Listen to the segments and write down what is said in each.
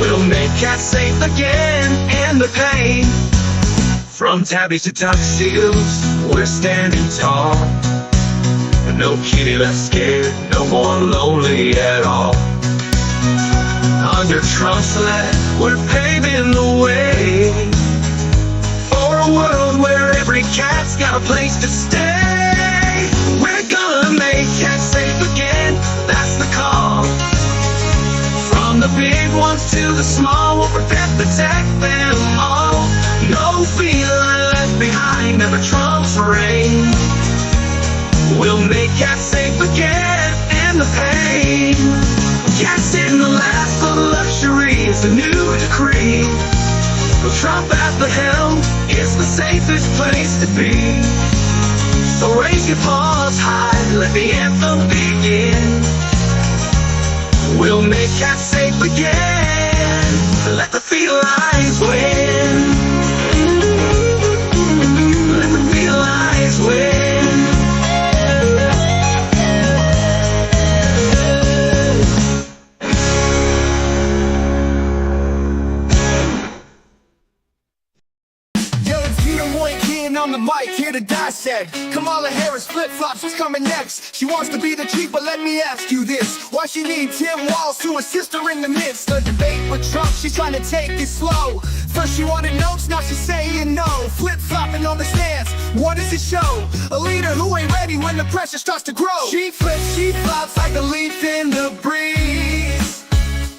We'll make cats safe again, and the pain. From tabbies to tuxedos, we're standing tall. No kitty left scared, no more lonely at all. Under Trump's flag, we're paving the way for a world where every cat's got a place to stay. We're gonna make cats safe again, that's the call. From the big ones to the small, we'll protect them all. No feline left behind, never Trump's reign. We'll make cats safe again, and the pain. Cats didn't last for luxury, it's a new decree. With Trump at the helm, it's the safest place to be. So raise your paws high, let the anthem begin. We'll make cats safe again, let the felines win. Let the felines win. On the mic, here to dissect Kamala Harris flip-flops, what's coming next? She wants to be the chief, but let me ask you this: why she need Tim Walz to assist her in the midst of debate with Trump? She's trying to take it slow. First she wanted notes, now she's saying no. Flip-flopping on the stance, what does it show? A leader who ain't ready when the pressure starts to grow. She flips, she flops like a leaf in the breeze,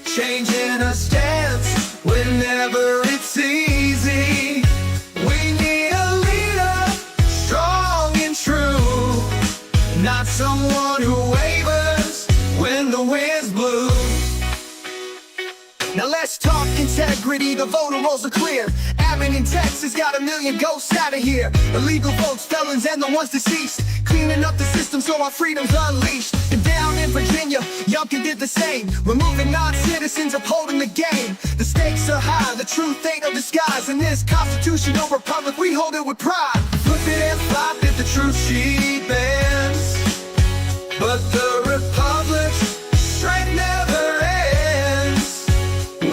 changing her stance whenever it's easy. We need a leader, strong and true, not someone who wavers when the wind's blue. Now let's talk integrity, the voter rolls are clear. Abbott in Texas got 1 million ghosts out of here. Illegal votes, felons, and the ones deceased, cleaning up the system so our freedom's unleashed. And down in Virginia, Youngkin did the same, removing non-citizens, upholding the game. The stakes are high, the truth ain't no disguise. In this constitutional republic, we hold it with pride. Flip it and flop it, the truth she bends, but the republic's strength never ends.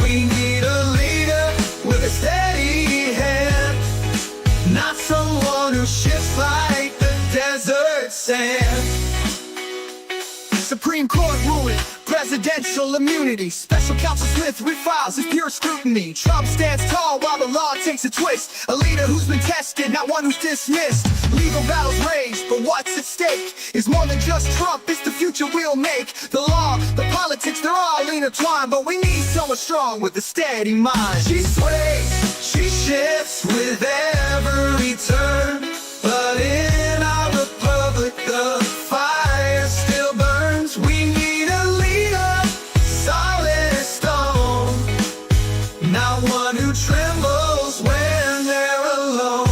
We need a leader with a steady hand, not someone who shifts like the desert sand. Supreme Court ruling, presidential immunity. Special Counsel Smith refiles his pure scrutiny. Trump stands tall while the law takes a twist. A leader who's been tested, not one who's dismissed. Legal battles rage, but what's at stake is more than just Trump, it's the future we'll make. The law, the politics, they're all intertwined, but we need someone strong with a steady mind. She sways, she shifts with every turn, but in our republic the fire still burns. We need a leader, solid as stone, not one who trembles when they're alone.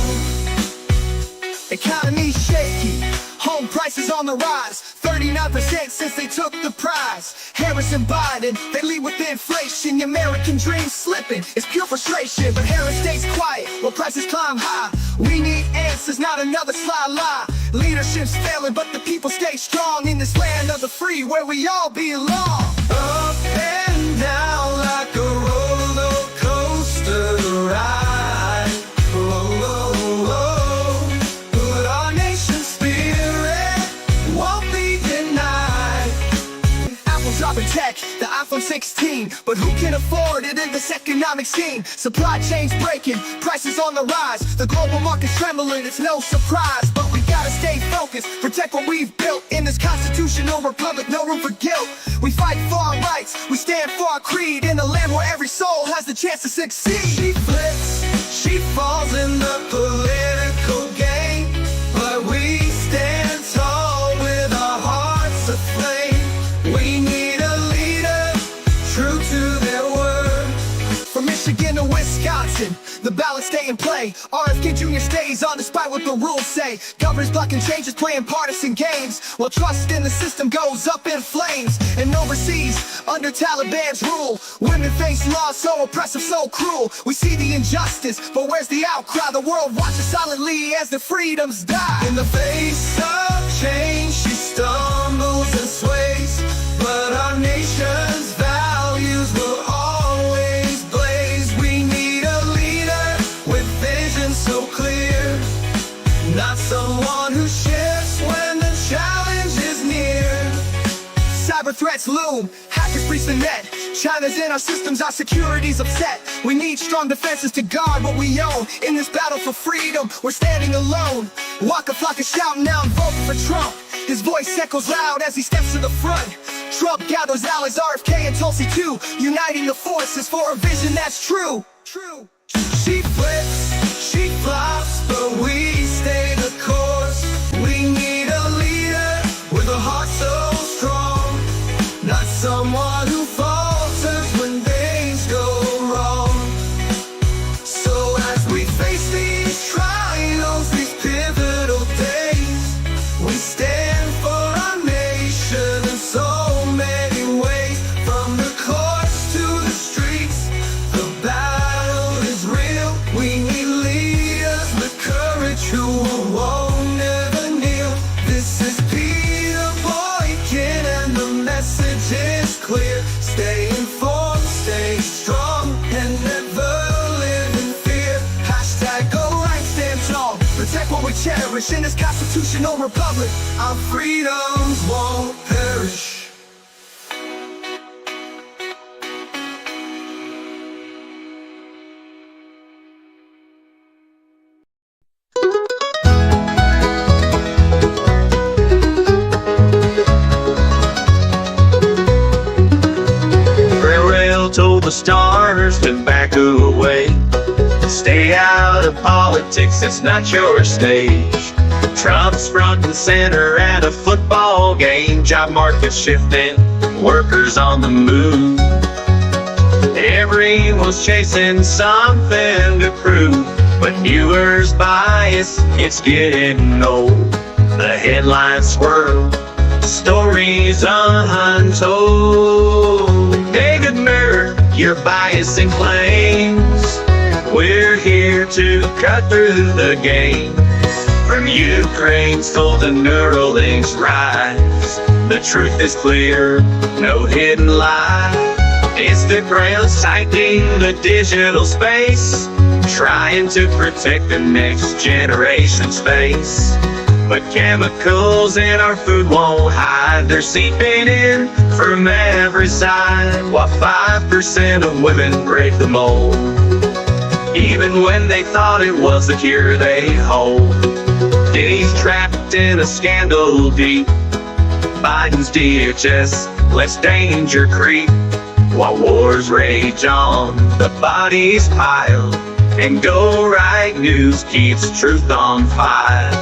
Economy's shaky, home prices on the rise, 39% since they took the prize. Harris and Biden, they lead with inflation. The American dream's slipping, it's pure frustration. But Harris stays quiet while prices climb high. We need answers, not another sly lie. Leadership's failing, but the people stay strong in this land of the free where we all belong. Up and down like a roller coaster ride. Oh, oh, oh. But our nation's spirit won't be denied. Apple's dropping tech, the iPhone 16, but who can afford it in this economic scene? Supply chains breaking, prices on the rise. The global market's trembling, it's no surprise. But we gotta stay focused, protect what we've built. In this constitutional republic, no room for guilt. We fight for our rights, we stand for our creed, in a land where every soul has the chance to succeed. She flips, she falls in the political game, but we stand tall with our hearts aflame. We need a leader, true to their word. From Michigan to Wisconsin, the ballots stay in play. RFK Jr. stays on despite what the rules say. Governors blocking changes, playing partisan games, while trust in the system goes up in flames. And overseas, under Taliban's rule, women face laws so oppressive, so cruel. We see the injustice, but where's the outcry? The world watches silently as the freedoms die. In the face of change, she stumbles and sways, but our nation's values will always threats loom. Hackers breach the net. China's in our systems, our security's upset. We need strong defenses to guard what we own. In this battle for freedom, we're standing alone. Waka Flocka shouting out, voting for Trump. His voice echoes loud as he steps to the front. Trump gathers allies, RFK and Tulsi too, uniting the forces for a vision that's true. She flips, she flops, but we stay the course. We need a leader with a heart so strong, not someone who falters when things go wrong. So as we face these trials, these pivotal days, we stand for our nation in so many ways. From the courts to the streets, the battle is real. We need leaders with courage who won't never kneel. This is Peter Boykin and the message is clear. Stay informed, stay strong, and never live in fear. Hashtag go right, stand tall. Protect what we cherish in this constitutional republic. Our freedoms won't perish. Rail told the stars to back away. Stay out of politics, it's not your stage. Trump's front and center at a football game. Job market shifting, workers on the move. Everyone's chasing something to prove, but viewers' bias, it's getting old. The headlines swirl, stories untold. Take a mirror, your bias and claims. We're here to cut through the game. From Ukraine's cold to Neuralinks rise, the truth is clear, no hidden lie. Instagram's tightening the digital space, trying to protect the next generation's face. But chemicals in our food won't hide, they're seeping in from every side. While 5% of women break the mold, even when they thought it was the cure they hold. He's trapped in a scandal deep. Biden's DHS lets danger creep. While wars rage on, the bodies pile, and Go Right News keeps truth on fire.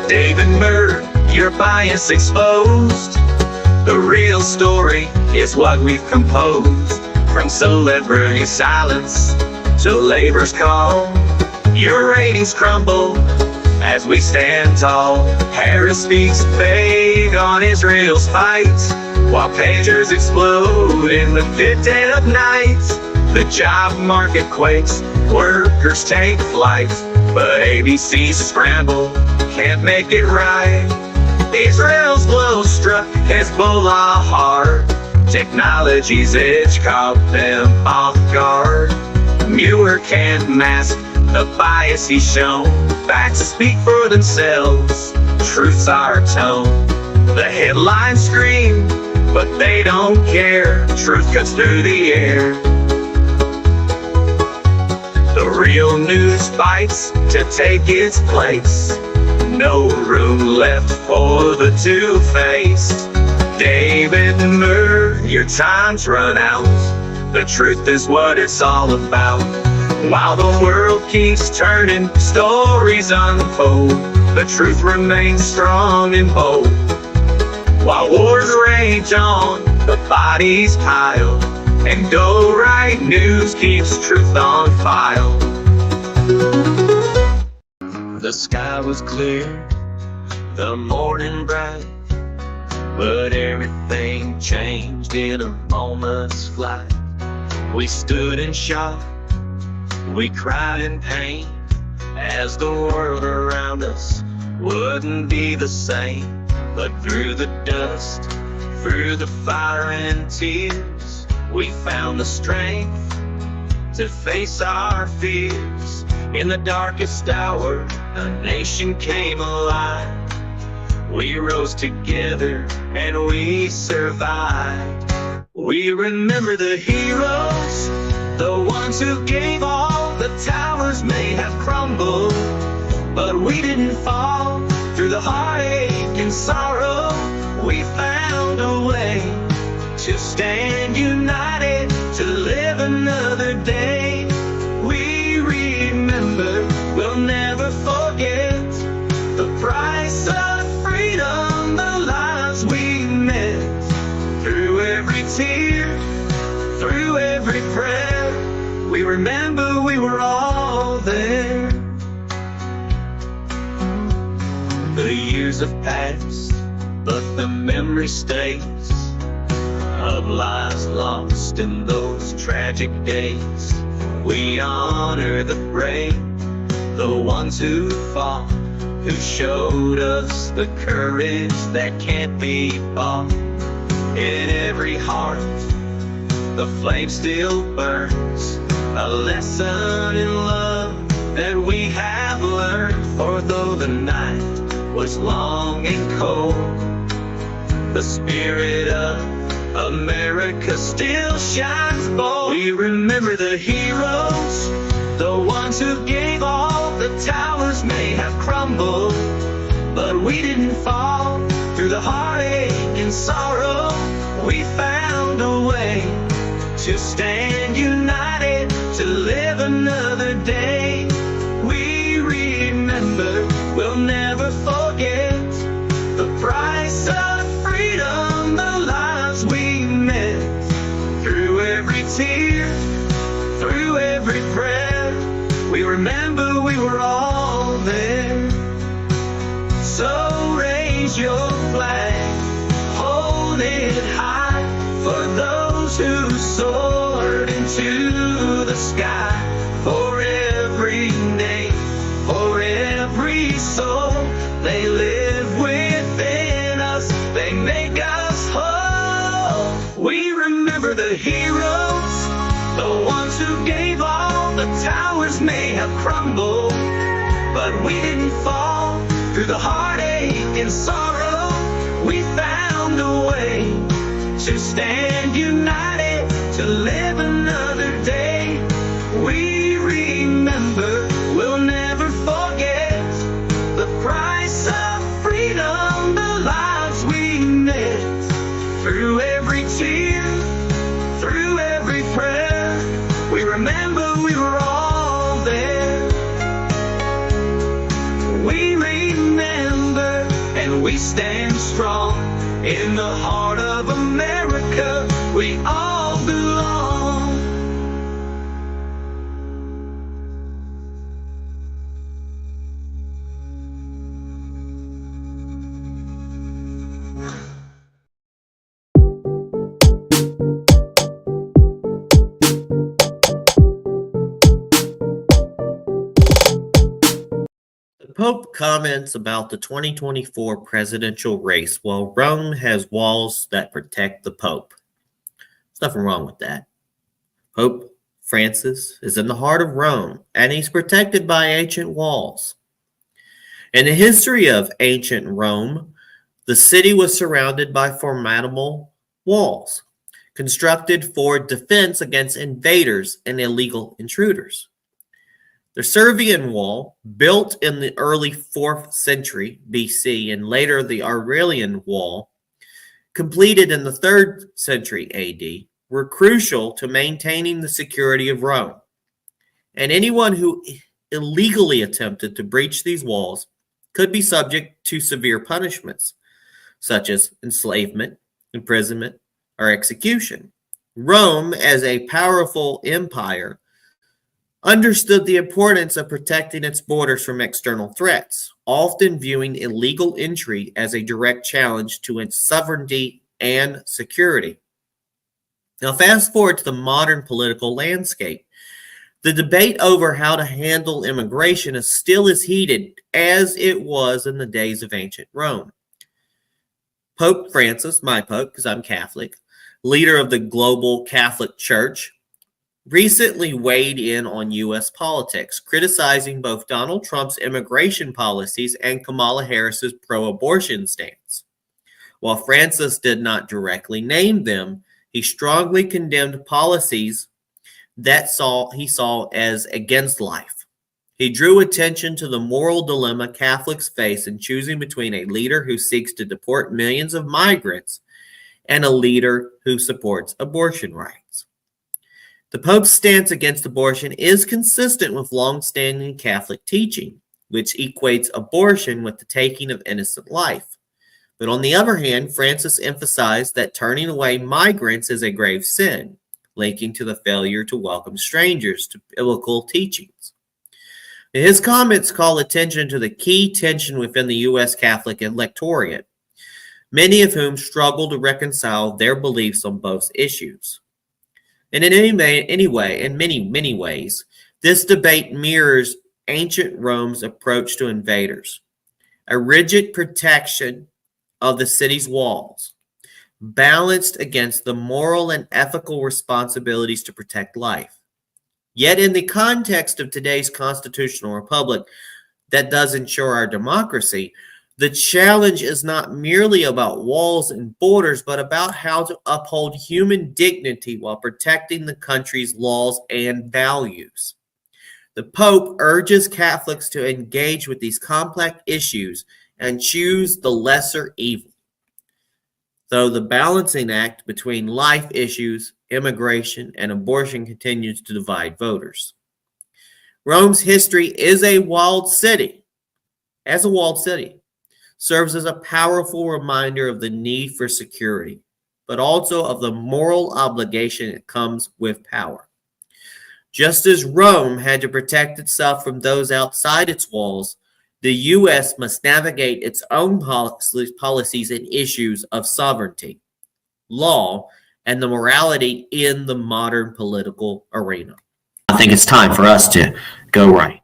David Murr, your bias exposed. The real story is what we've composed. From celebrity silence to labor's call, your ratings crumble as we stand tall. Harris speaks vague on Israel's fight, while pagers explode in the dead of night. The job market quakes, workers take flight, but ABC's scramble can't make it right. Israel's blow struck Hezbollah hard. Technology's edge caught them off guard. Mueller can't mask the bias he's shown. Facts speak for themselves, truth's our tone. The headlines scream, but they don't care. Truth cuts through the air. The real news fights to take its place. No room left for the two-faced. David Murr, your time's run out. The truth is what it's all about. While the world keeps turning, stories unfold, the truth remains strong and bold. While wars rage on, the bodies pile, and Go Right News keeps truth on file. The sky was clear, the morning bright, but everything changed in a moment's flight. We stood in shock, we cried in pain, as the world around us wouldn't be the same. But through the dust, through the fire and tears, we found the strength to face our fears. In the darkest hour, a nation came alive. We rose together and we survived. We remember the heroes, the ones who gave all. The towers may have crumbled, but we didn't fall. Through the heartache and sorrow, we found a way to stand united, to live another day. We remember, we'll never forget the price of freedom, the lives we met. Through every tear, through every prayer, we remember we were all there. The years have passed, but the memory stays of lives lost in those tragic days. We honor the brave, the ones who fought, who showed us the courage that can't be bought. In every heart, the flame still burns, a lesson in love that we have learned. For though the night was long and cold, the spirit of America still shines bold. We remember the heroes, the ones who gave all. The towers may have crumbled, but we didn't fall. Through the heartache and sorrow, we found a way to stand united, to live another day. We remember, we'll never forget the price of freedom, the lives we met. Through every tear, through every prayer, we remember we were all there. So raise your flag, hold it high, for those who soared into the sky. For every name, for every soul, they live within us, they make us whole. We remember the heroes, the ones who gave all. The towers may have crumbled, but we didn't fall. Through the heartache and sorrow, we found a way to stand united, to live another day. We remember, we'll never forget the price of freedom, the lives we met. Through every tear, through every prayer, we remember we were all there. We remember and we stand strong. In the heart of America, we all belong. The Pope comments about the 2024 presidential race while Rome has walls that protect the Pope. There's nothing wrong with that. Pope Francis is in the heart of Rome, and he's protected by ancient walls. In the history of ancient Rome, the city was surrounded by formidable walls, constructed for defense against invaders and illegal intruders. The Servian Wall, built in the early 4th century BC and later the Aurelian Wall, completed in the 3rd century AD, were crucial to maintaining the security of Rome. And anyone who illegally attempted to breach these walls could be subject to severe punishments, such as enslavement, imprisonment, or execution. Rome, as a powerful empire, understood the importance of protecting its borders from external threats, often viewing illegal entry as a direct challenge to its sovereignty and security. Now, fast forward to the modern political landscape. The debate over how to handle immigration is still as heated as it was in the days of ancient Rome. Pope Francis, my Pope, because I'm Catholic, leader of the global Catholic Church, recently weighed in on U.S. politics, criticizing both Donald Trump's immigration policies and Kamala Harris's pro-abortion stance. While Francis did not directly name them, he strongly condemned policies that he saw as against life. He drew attention to the moral dilemma Catholics face in choosing between a leader who seeks to deport millions of migrants and a leader who supports abortion rights. The Pope's stance against abortion is consistent with long-standing Catholic teaching, which equates abortion with the taking of innocent life. But on the other hand, Francis emphasized that turning away migrants is a grave sin, linking to the failure to welcome strangers to biblical teachings. His comments call attention to the key tension within the U.S. Catholic electorate, many of whom struggle to reconcile their beliefs on both issues. And in many ways, this debate mirrors ancient Rome's approach to invaders, a rigid protection of the city's walls, balanced against the moral and ethical responsibilities to protect life. Yet in the context of today's constitutional republic that does ensure our democracy, the challenge is not merely about walls and borders, but about how to uphold human dignity while protecting the country's laws and values. The Pope urges Catholics to engage with these complex issues and choose the lesser evil, though the balancing act between life issues, immigration, and abortion continues to divide voters. Rome's history is a walled city. As a walled city, serves as a powerful reminder of the need for security, but also of the moral obligation that comes with power. Just as Rome had to protect itself from those outside its walls, the U.S. must navigate its own policies and issues of sovereignty, law, and the morality in the modern political arena. I think it's time for us to go right.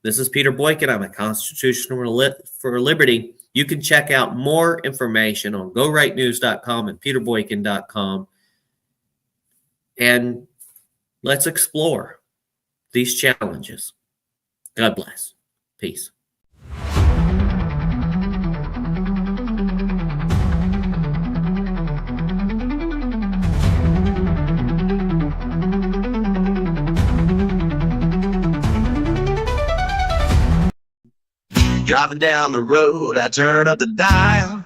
This is Peter Boykin. I'm a Constitutional for Liberty. You can check out more information on GoRightNews.com and PeterBoykin.com. And let's explore these challenges. God bless. Peace. Driving down the road, I turn up the dial.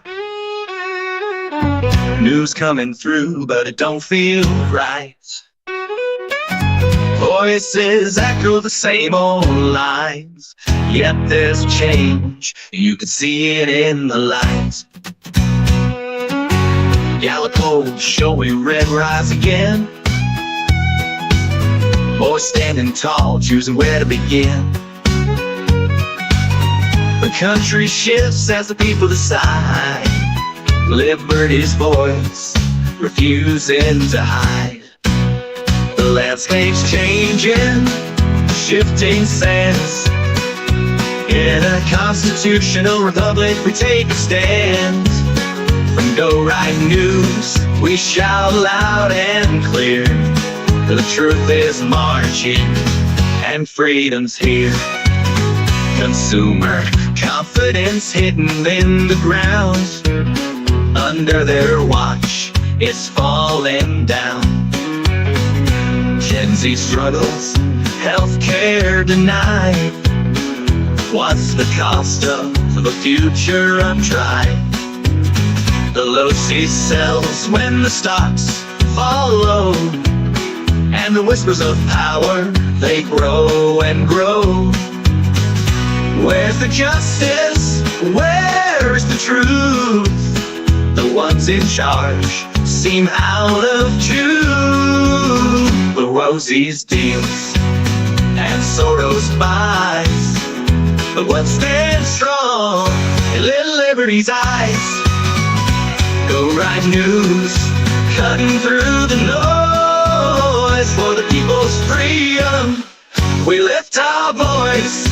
News coming through, but it don't feel right. Voices echo the same old lines, yet there's a change, you can see it in the lights. Gallipo's showing red rise again. Boys standing tall, choosing where to begin. The country shifts as the people decide. Liberty's voice, refusing to hide. The landscape's changing, shifting sands. In a constitutional republic, we take a stand. From Go Right News, we shout loud and clear. The truth is marching, and freedom's here. Consumer confidence hidden in the ground. Under their watch, it's falling down. Gen Z struggles, healthcare denied. What's the cost of a future untried? The low C sells when the stocks follow, and the whispers of power, they grow and grow. Where's the justice? Where's the truth? The ones in charge seem out of tune. The rosies deals and Soros buys, but what stands strong in little Liberty's eyes? Go Right News, cutting through the noise for the people's freedom. We lift our voice.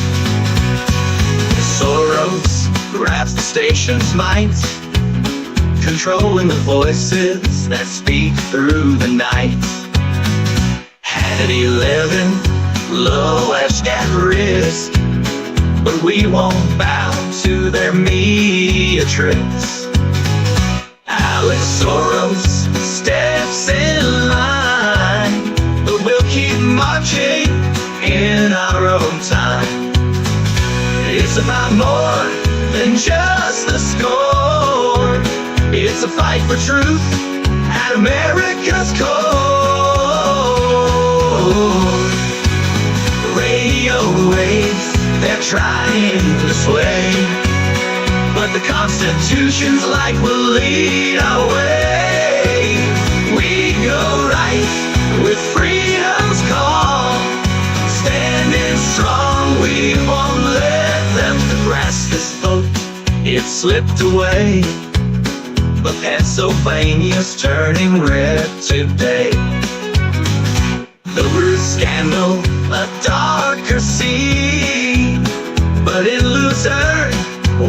Soros grabs the station's might, controlling the voices that speak through the night. At 11, low edge at risk, but we won't bow to their media tricks. Alex Soros steps in line, but we'll keep marching in our own time. It's about more than just the score. It's a fight for truth at America's core. Radio waves, they're trying to sway, but the Constitution's light will lead our way. We go right with freedom's call, standing strong, we won't let them grasp this vote. It slipped away, but Pennsylvania's turning red today. The Bruce scandal, a darker scene, but in Loser,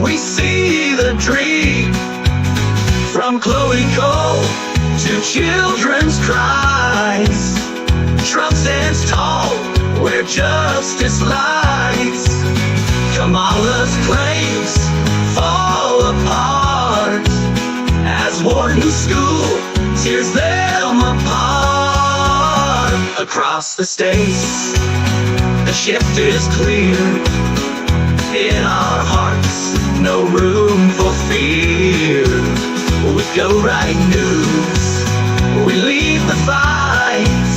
we see the dream. From Chloe Cole to children's cries, Trump stands tall where justice lies. Kamala's claims fall apart as Wharton School tears them apart. Across the states, the shift is clear. In our hearts, no room for fear. With Go Right News, we lead the fight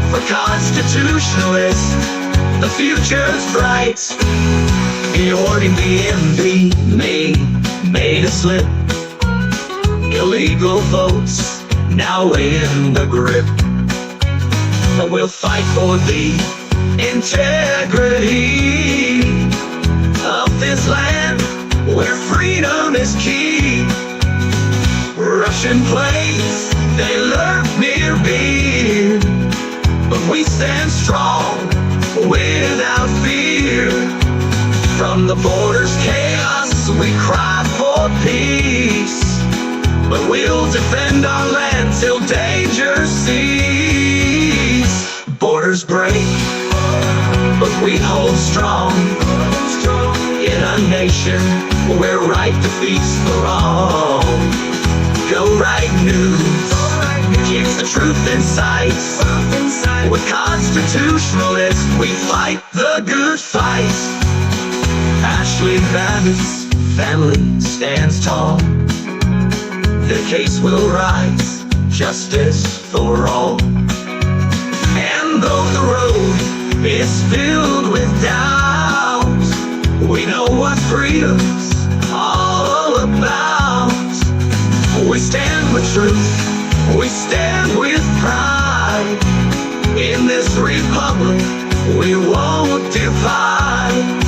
for constitutionalists. The future's bright. The Airbnb made a slip. Illegal votes now in the grip. But we'll fight for the integrity of this land where freedom is key. Russian planes, they lurk near beer, but we stand strong without fear. From the border's chaos, we cry for peace, but we'll defend our land till danger cease. Borders break, but we hold strong in a nation where right defeats the wrong. Go Right News keeps the truth in sight. With constitutionalists, we fight the good fight. Ashley Babbitt's family stands tall. Their case will rise, justice for all. And though the road is filled with doubt, we know what freedom's all about. We stand with truth, we stand with pride. In this republic, we won't divide.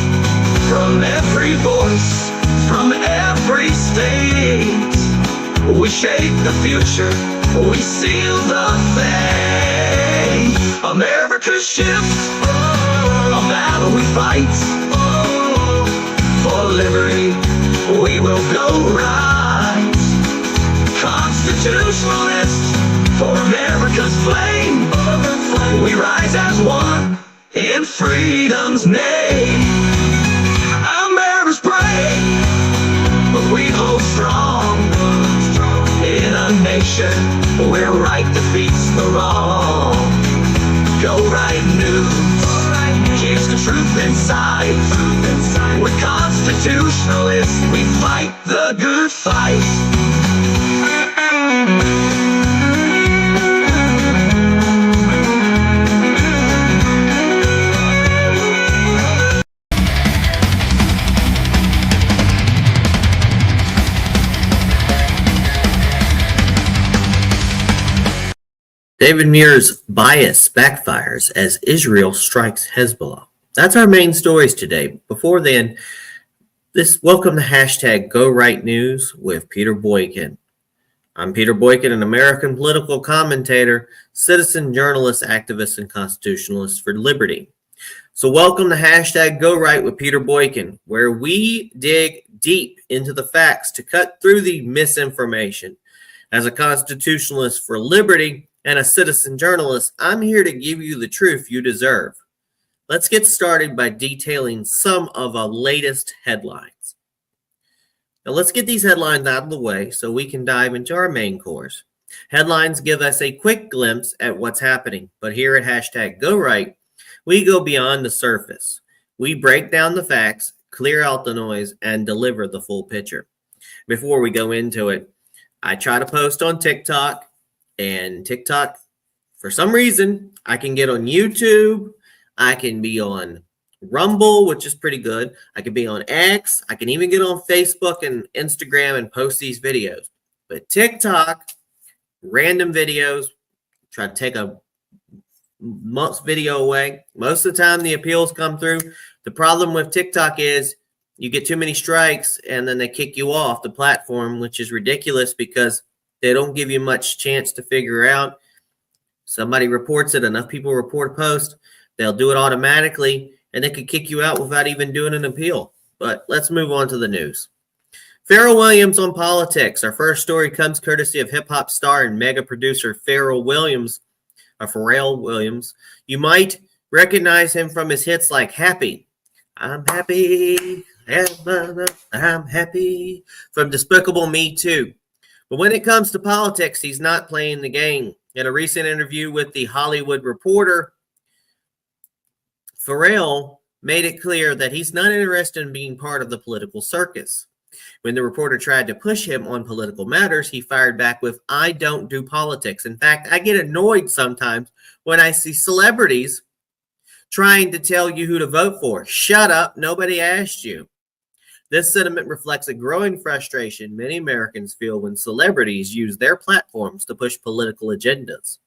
From every voice, from every state, we shape the future, we seal the fate. America's shift, a battle we fight. For liberty, we will go right. Constitutionalists, for America's flame, we rise as one in freedom's name. America's brave, but we hold strong in a nation where right defeats the wrong. Go Right News keeps the truth inside. With constitutionalists, we fight the good fight. David Muir's bias backfires as Israel strikes Hezbollah. That's our main stories today. Before then, welcome to hashtag Go Right News with Peter Boykin. I'm Peter Boykin, an American political commentator, citizen journalist, activist, and constitutionalist for liberty. So welcome to Hashtag Go Right with Peter Boykin, where we dig deep into the facts to cut through the misinformation. As a constitutionalist for liberty and a citizen journalist, I'm here to give you the truth you deserve. Let's get started by detailing some of our latest headlines. Now let's get these headlines out of the way so we can dive into our main course. Headlines give us a quick glimpse at what's happening, but here at Hashtag Go Right, we go beyond the surface. We break down the facts, clear out the noise, and deliver the full picture. Before we go into it, I try to post on TikTok, and TikTok, for some reason, I can get on YouTube, I can be on Rumble, which is pretty good. I can be on X. I can even get on Facebook and Instagram and post these videos. But TikTok, random videos, try to take a month's video away. Most of the time, the appeals come through. The problem with TikTok is you get too many strikes and then they kick you off the platform, which is ridiculous because they don't give you much chance to figure out. Somebody reports it, enough people report a post, they'll do it automatically, and they could kick you out without even doing an appeal. But let's move on to the news. Pharrell Williams on politics. Our first story comes courtesy of hip-hop star and mega producer Pharrell Williams. You might recognize him from his hits like Happy. I'm happy, I'm happy, from Despicable Me 2. But when it comes to politics, he's not playing the game. In a recent interview with The Hollywood Reporter, Pharrell made it clear that he's not interested in being part of the political circus. When the reporter tried to push him on political matters, he fired back with, "I don't do politics. In fact, I get annoyed sometimes when I see celebrities trying to tell you who to vote for. Shut up, nobody asked you." This sentiment reflects a growing frustration many Americans feel when celebrities use their platforms to push political agendas.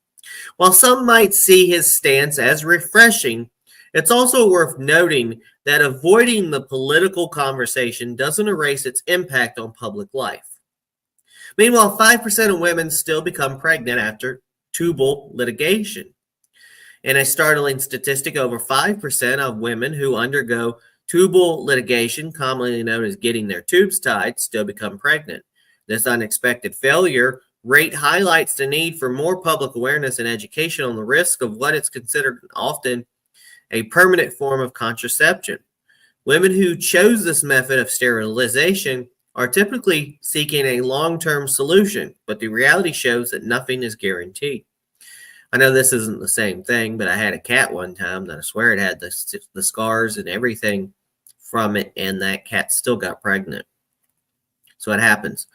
While some might see his stance as refreshing, it's also worth noting that avoiding the political conversation doesn't erase its impact on public life. Meanwhile, 5% of women still become pregnant after tubal litigation. In a startling statistic, over 5% of women who undergo tubal litigation, commonly known as getting their tubes tied, still become pregnant. This unexpected failure rate highlights the need for more public awareness and education on the risk of what is considered often a permanent form of contraception. Women who chose this method of sterilization are typically seeking a long-term solution, but the reality shows that nothing is guaranteed. I know this isn't the same thing, but I had a cat one time that I swear it had the scars and everything from it, and that cat still got pregnant. So it happens.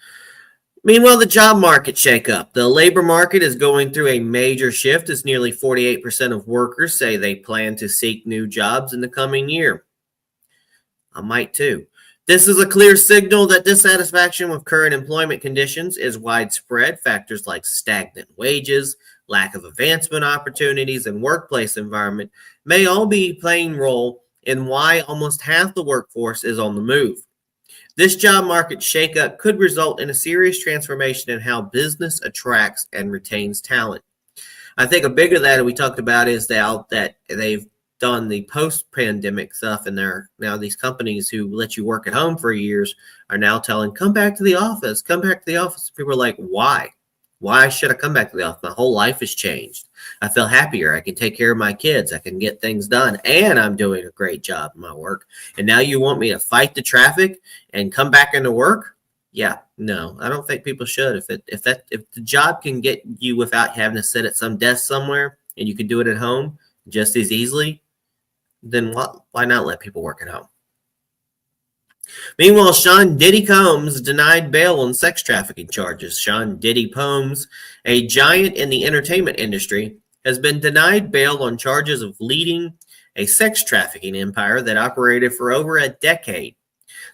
Meanwhile, the job market shakeup. The labor market is going through a major shift as nearly 48% of workers say they plan to seek new jobs in the coming year. I might too. This is a clear signal that dissatisfaction with current employment conditions is widespread. Factors like stagnant wages, lack of advancement opportunities, and workplace environment may all be playing a role in why almost half the workforce is on the move. This job market shakeup could result in a serious transformation in how business attracts and retains talent. I think a bigger that we talked about is that they've done the post-pandemic stuff, and now these companies who let you work at home for years are now telling, come back to the office, come back to the office. People are like, why? Why should I come back to the office? My whole life has changed. I feel happier. I can take care of my kids. I can get things done. And I'm doing a great job in my work. And now you want me to fight the traffic and come back into work? Yeah, no, I don't think people should. If the job can get you without having to sit at some desk somewhere and you can do it at home just as easily, then why not let people work at home? Meanwhile, Sean Diddy Combs denied bail on sex trafficking charges. Sean Diddy Combs, a giant in the entertainment industry, has been denied bail on charges of leading a sex trafficking empire that operated for over a decade.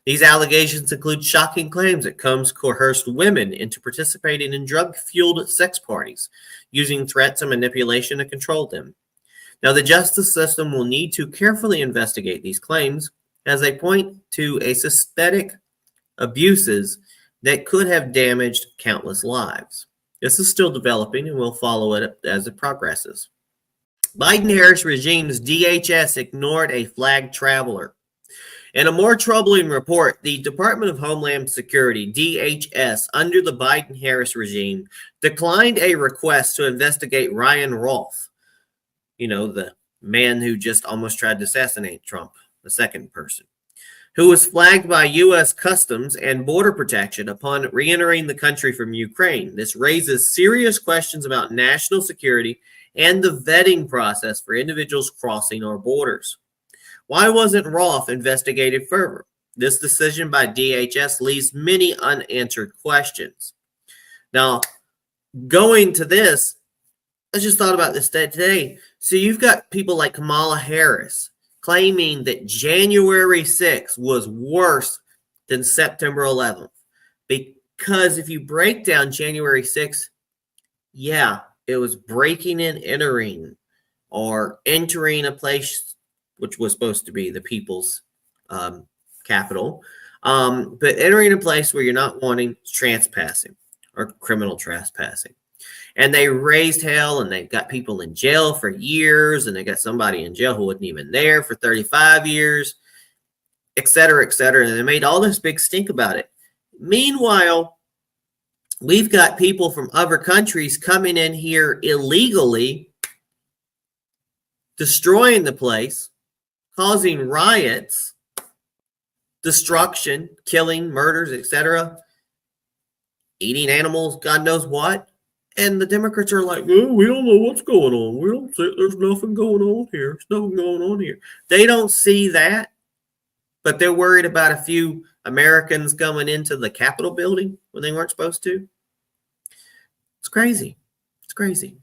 These allegations include shocking claims that Combs coerced women into participating in drug-fueled sex parties, using threats and manipulation to control them. Now, the justice system will need to carefully investigate these claims as they point to a systemic abuses that could have damaged countless lives. This is still developing, and we'll follow it as it progresses. Biden-Harris regime's DHS ignored a flagged traveler. In a more troubling report, the Department of Homeland Security, DHS, under the Biden-Harris regime, declined a request to investigate Ryan Rolfe, the man who just almost tried to assassinate Trump, the second person, who was flagged by U.S. Customs and Border Protection upon re-entering the country from Ukraine. This raises serious questions about national security and the vetting process for individuals crossing our borders. Why wasn't Rolfe investigated further? This decision by DHS leaves many unanswered questions. Now, going to this, I just thought about this today. So you've got people like Kamala Harris claiming that January 6th was worse than September 11th. Because if you break down January 6th, it was breaking and entering, or entering a place which was supposed to be the people's capital, but entering a place where you're not wanting, trespassing or criminal trespassing. And they raised hell, and they've got people in jail for years, and they got somebody in jail who wasn't even there for 35 years, et cetera, et cetera. And they made all this big stink about it. Meanwhile, we've got people from other countries coming in here illegally, destroying the place, causing riots, destruction, killing, murders, etc., eating animals, God knows what. And the Democrats are like, oh, we don't know what's going on. We don't see, there's nothing going on here. There's nothing going on here. They don't see that, but they're worried about a few Americans going into the Capitol building when they weren't supposed to. It's crazy. It's crazy.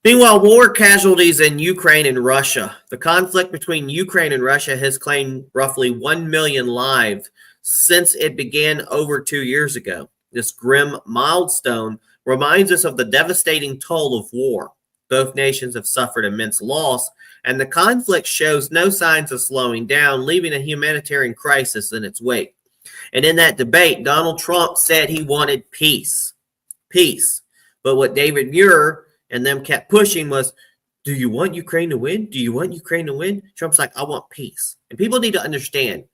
Meanwhile, war casualties in Ukraine and Russia. The conflict between Ukraine and Russia has claimed roughly 1 million lives since it began over 2 years ago. This grim milestone reminds us of the devastating toll of war. Both nations have suffered immense loss, and the conflict shows no signs of slowing down, leaving a humanitarian crisis in its wake. And in that debate, Donald Trump said he wanted peace. Peace. But what David Muir and them kept pushing was, do you want Ukraine to win? Do you want Ukraine to win? Trump's like, I want peace. And people need to understand,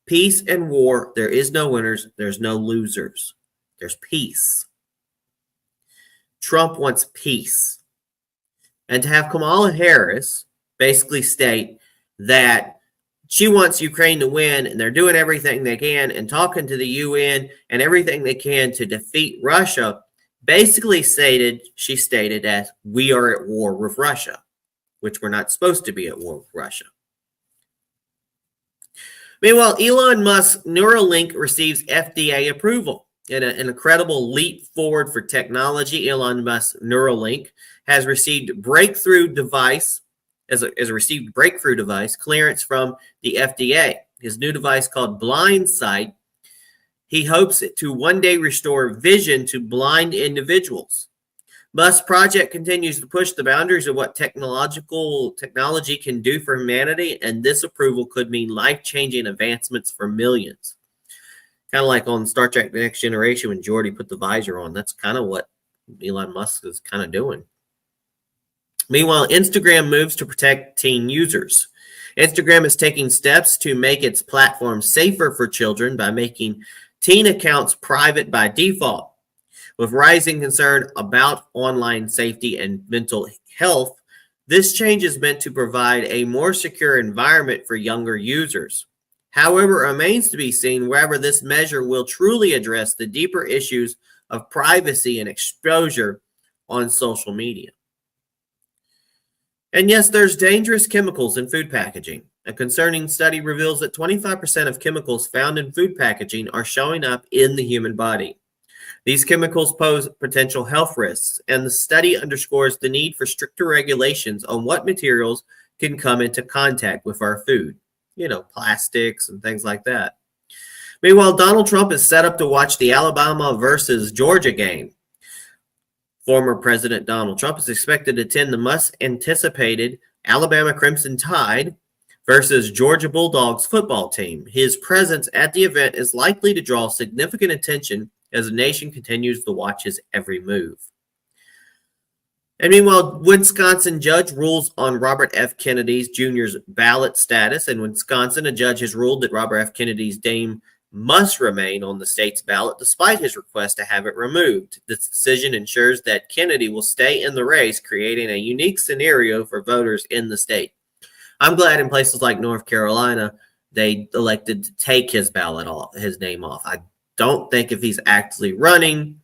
peace and war, there is no winners, there's no losers. There's peace. Trump wants peace. And to have Kamala Harris basically state that she wants Ukraine to win, and they're doing everything they can and talking to the UN and everything they can to defeat Russia, basically she stated as, we are at war with Russia, which we're not supposed to be at war with Russia. Meanwhile, Elon Musk's Neuralink receives FDA approval. In an incredible leap forward for technology, Elon Musk's Neuralink has received breakthrough device clearance from the FDA. His new device, called BlindSight, he hopes to one day restore vision to blind individuals. Musk's project continues to push the boundaries of what technology can do for humanity, and this approval could mean life-changing advancements for millions. Kind of like on Star Trek The Next Generation when Geordi put the visor on. That's kind of what Elon Musk is kind of doing. Meanwhile, Instagram moves to protect teen users. Instagram is taking steps to make its platform safer for children by making teen accounts private by default. With rising concern about online safety and mental health, this change is meant to provide a more secure environment for younger users. However, it remains to be seen whether this measure will truly address the deeper issues of privacy and exposure on social media. And yes, there's dangerous chemicals in food packaging. A concerning study reveals that 25% of chemicals found in food packaging are showing up in the human body. These chemicals pose potential health risks, and the study underscores the need for stricter regulations on what materials can come into contact with our food. Plastics and things like that. Meanwhile, Donald Trump is set up to watch the Alabama versus Georgia game. Former President Donald Trump is expected to attend the much-anticipated Alabama Crimson Tide versus Georgia Bulldogs football team. His presence at the event is likely to draw significant attention as the nation continues to watch his every move. And meanwhile, Wisconsin judge rules on Robert F. Kennedy Jr.'s ballot status. In Wisconsin, a judge has ruled that Robert F. Kennedy's name must remain on the state's ballot despite his request to have it removed. This decision ensures that Kennedy will stay in the race, creating a unique scenario for voters in the state. I'm glad in places like North Carolina, they elected to take his ballot off, his name off. I don't think if he's actually running,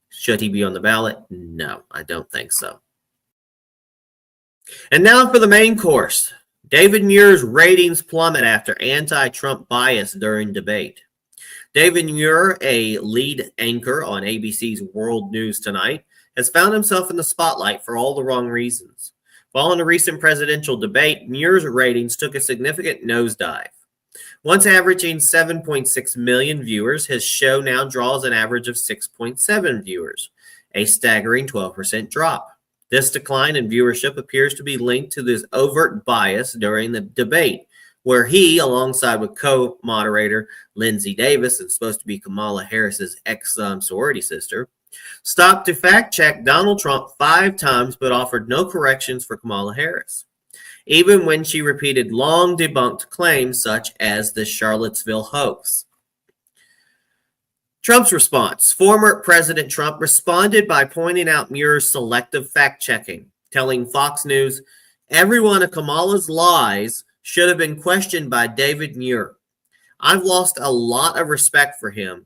should he be on the ballot? No, I don't think so. And now for the main course. David Muir's ratings plummet after anti-Trump bias during debate. David Muir, a lead anchor on ABC's World News Tonight, has found himself in the spotlight for all the wrong reasons. Following a recent presidential debate, Muir's ratings took a significant nosedive. Once averaging 7.6 million viewers, his show now draws an average of 6.7 viewers, a staggering 12% drop. This decline in viewership appears to be linked to this overt bias during the debate, where he, alongside with co-moderator Lindsey Davis, and supposed to be Kamala Harris's ex-sorority sister, stopped to fact-check Donald Trump 5 times but offered no corrections for Kamala Harris, even when she repeated long-debunked claims such as the Charlottesville hoax. Trump's response. Former President Trump responded by pointing out Muir's selective fact-checking, telling Fox News, "Every one of Kamala's lies should have been questioned by David Muir. I've lost a lot of respect for him.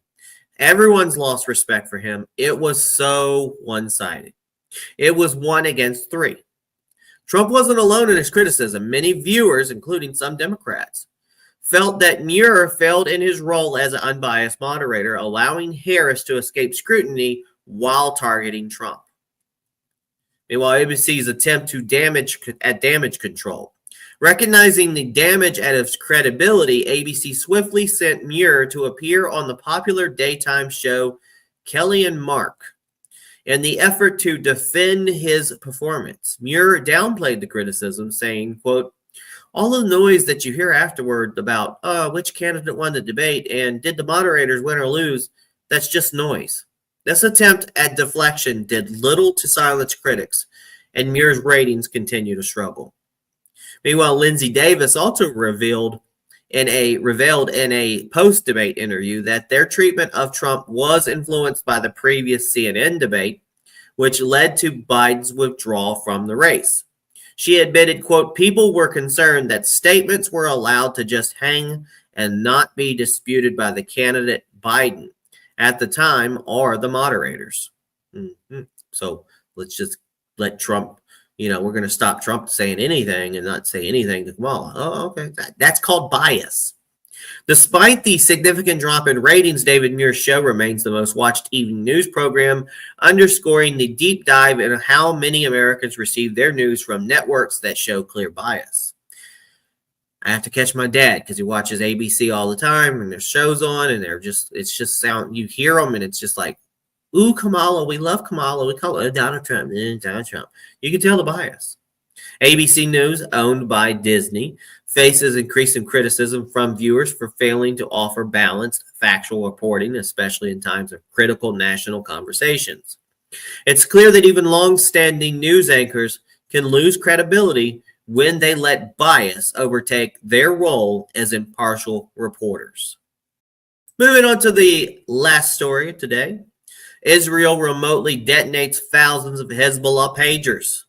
Everyone's lost respect for him. It was so one-sided. It was 1 against 3. Trump wasn't alone in his criticism. Many viewers, including some Democrats, felt that Muir failed in his role as an unbiased moderator, allowing Harris to escape scrutiny while targeting Trump." Meanwhile, ABC's attempt to damage control. Recognizing the damage at its credibility, ABC swiftly sent Muir to appear on the popular daytime show Kelly and Mark. In the effort to defend his performance, Muir downplayed the criticism, saying, quote, "All the noise that you hear afterward about which candidate won the debate and did the moderators win or lose, that's just noise." This attempt at deflection did little to silence critics, and Muir's ratings continue to struggle. Meanwhile, Lindsey Davis also revealed in a post-debate interview that their treatment of Trump was influenced by the previous CNN debate, which led to Biden's withdrawal from the race. She admitted, quote, "People were concerned that statements were allowed to just hang and not be disputed by the candidate Biden at the time or the moderators." So let's just let Trump, we're going to stop Trump saying anything and not say anything to Kamala. Oh, okay. That's called bias. Despite the significant drop in ratings, David Muir's show remains the most watched evening news program, underscoring the deep dive into how many Americans receive their news from networks that show clear bias. I have to catch my dad because he watches ABC all the time, and there's shows on, and it's just sound. You hear them, and it's just like, "Ooh, Kamala, we love Kamala. We call it Donald Trump, Donald Trump." You can tell the bias. ABC News, owned by Disney, faces increasing criticism from viewers for failing to offer balanced, factual reporting, especially in times of critical national conversations. It's clear that even long-standing news anchors can lose credibility when they let bias overtake their role as impartial reporters. Moving on to the last story of today. Israel remotely detonates thousands of Hezbollah pagers.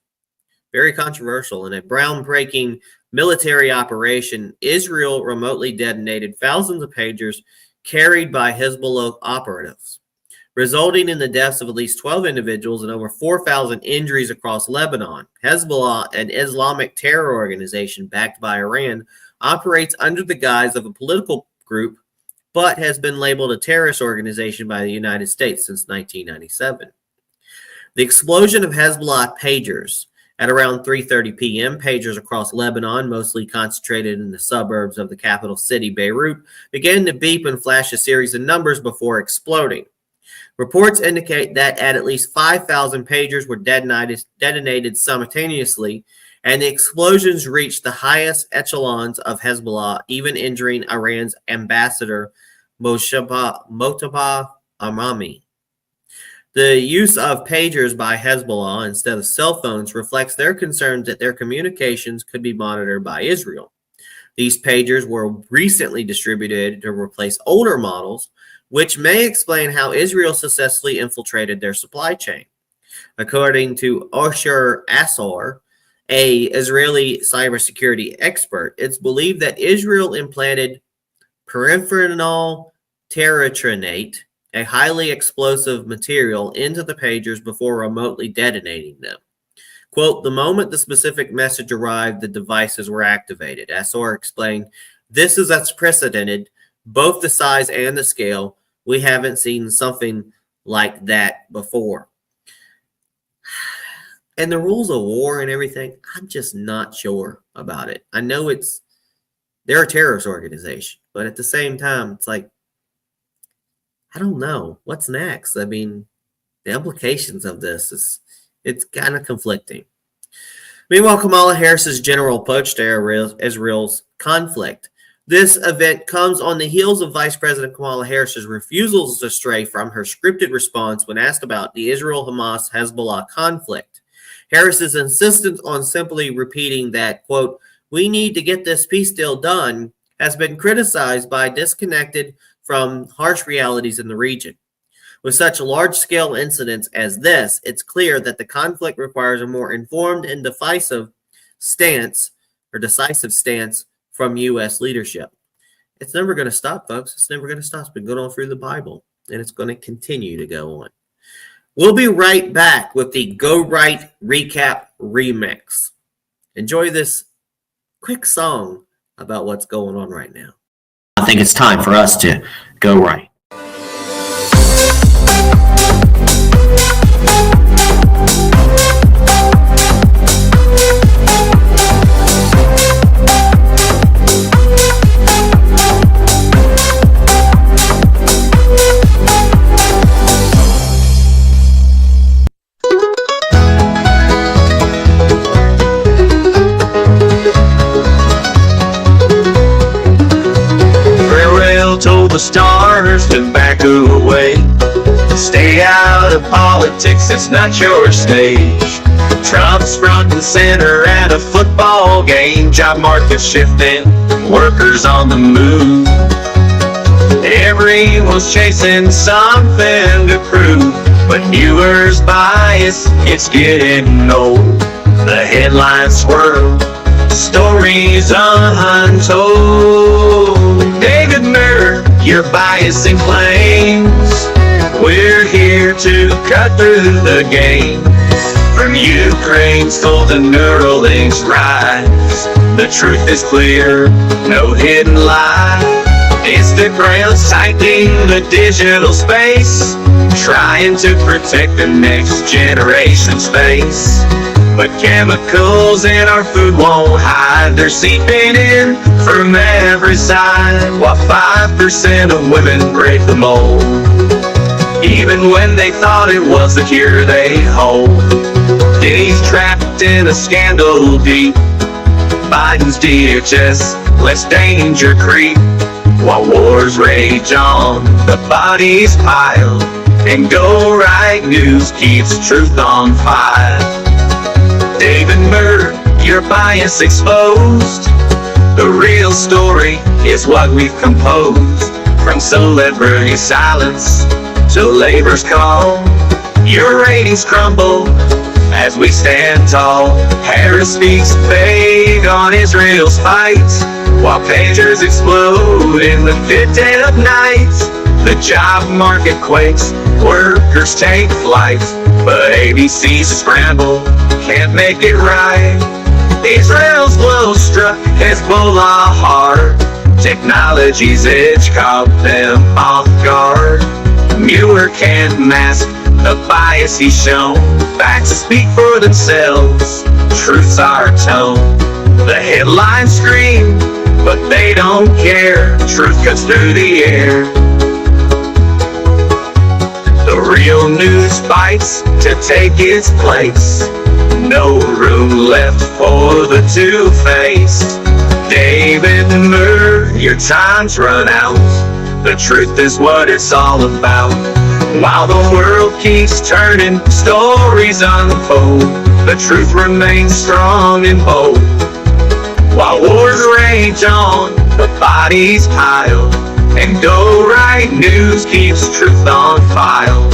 Very controversial. In a groundbreaking military operation, Israel remotely detonated thousands of pagers carried by Hezbollah operatives, resulting in the deaths of at least 12 individuals and over 4,000 injuries across Lebanon. Hezbollah, an Islamic terror organization backed by Iran, operates under the guise of a political group, but has been labeled a terrorist organization by the United States since 1997. The explosion of Hezbollah pagers at around 3:30 p.m., pagers across Lebanon, mostly concentrated in the suburbs of the capital city, Beirut, began to beep and flash a series of numbers before exploding. Reports indicate that at least 5,000 pagers were detonated simultaneously, and the explosions reached the highest echelons of Hezbollah, even injuring Iran's ambassador Mojtaba Amami. The use of pagers by Hezbollah instead of cell phones reflects their concerns that their communications could be monitored by Israel. These pagers were recently distributed to replace older models, which may explain how Israel successfully infiltrated their supply chain. According to Osher Assar, an Israeli cybersecurity expert, it's believed that Israel implanted peripheral terratronate, a highly explosive material, into the pagers before remotely detonating them. Quote, the moment the specific message arrived, the devices were activated. Assar explained, this is unprecedented, both the size and the scale. We haven't seen something like that before. And the rules of war and everything, I'm just not sure about it. I know they're a terrorist organization, but at the same time, it's like, I don't know. What's next? I mean, the implications of this it's kind of conflicting. Meanwhile, Kamala Harris's general approach to Israel's conflict. This event comes on the heels of Vice President Kamala Harris's refusals to stray from her scripted response when asked about the Israel-Hamas-Hezbollah conflict. Harris's insistence on simply repeating that, quote, we need to get this peace deal done, has been criticized by disconnected from harsh realities in the region. With such large-scale incidents as this, it's clear that the conflict requires a more informed and decisive stance from U.S. leadership. It's never going to stop, folks. It's never going to stop. It's been going on through the Bible, and it's going to continue to go on. We'll be right back with the Go Right Recap Remix. Enjoy this quick song about what's going on right now. I think it's time for us to go right. The stars to back away. Stay out of politics, it's not your stage. Trump's front and center at a football game. Job market shifting, workers on the move. Everyone's chasing something to prove, but viewers' bias, it's getting old. The headlines swirl, stories untold. David Murray, your biasing claims. We're here to cut through the game. From Ukraine's golden Neuralinks rise, the truth is clear, no hidden lie. Instagram's tightening the digital space, trying to protect the next generation's space. But chemicals in our food won't hide, they're seeping in from every side, while 5% of women break the mold. Even when they thought it was the cure they hold. He's trapped in a scandal deep. Biden's DHS lets danger creep, while wars rage on, the bodies pile, and Go Right News keeps truth on fire. David Murray, your bias exposed. The real story is what we've composed. From celebrity silence to labor's call, your ratings crumble as we stand tall. Harris speaks vague on Israel's fight, while pagers explode in the dead of night. The job market quakes, workers take flight, but ABC's scramble can't make it right. Israel's blow struck Hezbollah hard. Technology's edge caught them off guard. Mueller can't mask the bias he's shown. Facts speak for themselves, truth's our tone. The headlines scream, but they don't care. Truth cuts through the air. The real news fights to take its place. No room left for the two-faced. David Moore, your time's run out. The truth is what it's all about. While the world keeps turning, stories unfold, the truth remains strong and bold. While wars rage on, the bodies pile, and Go Right News keeps truth on file.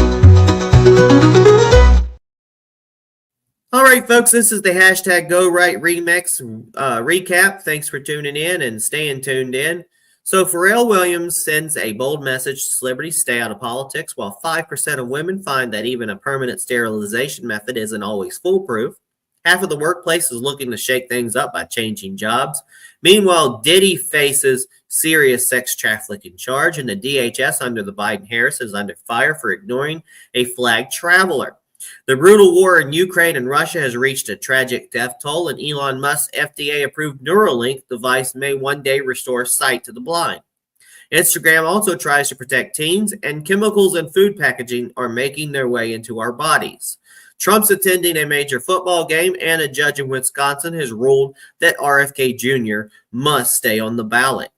All right, folks, this is the hashtag Go Right Remix recap. Thanks for tuning in and staying tuned in. So Pharrell Williams sends a bold message to celebrities stay out of politics, while 5% of women find that even a permanent sterilization method isn't always foolproof. Half of the workplace is looking to shake things up by changing jobs. Meanwhile, Diddy faces serious sex trafficking charge, and the DHS under the Biden-Harris is under fire for ignoring a flagged traveler. The brutal war in Ukraine and Russia has reached a tragic death toll, and Elon Musk's FDA-approved Neuralink device may one day restore sight to the blind. Instagram also tries to protect teens, and chemicals in food packaging are making their way into our bodies. Trump's attending a major football game, and a judge in Wisconsin has ruled that RFK Jr. must stay on the ballot.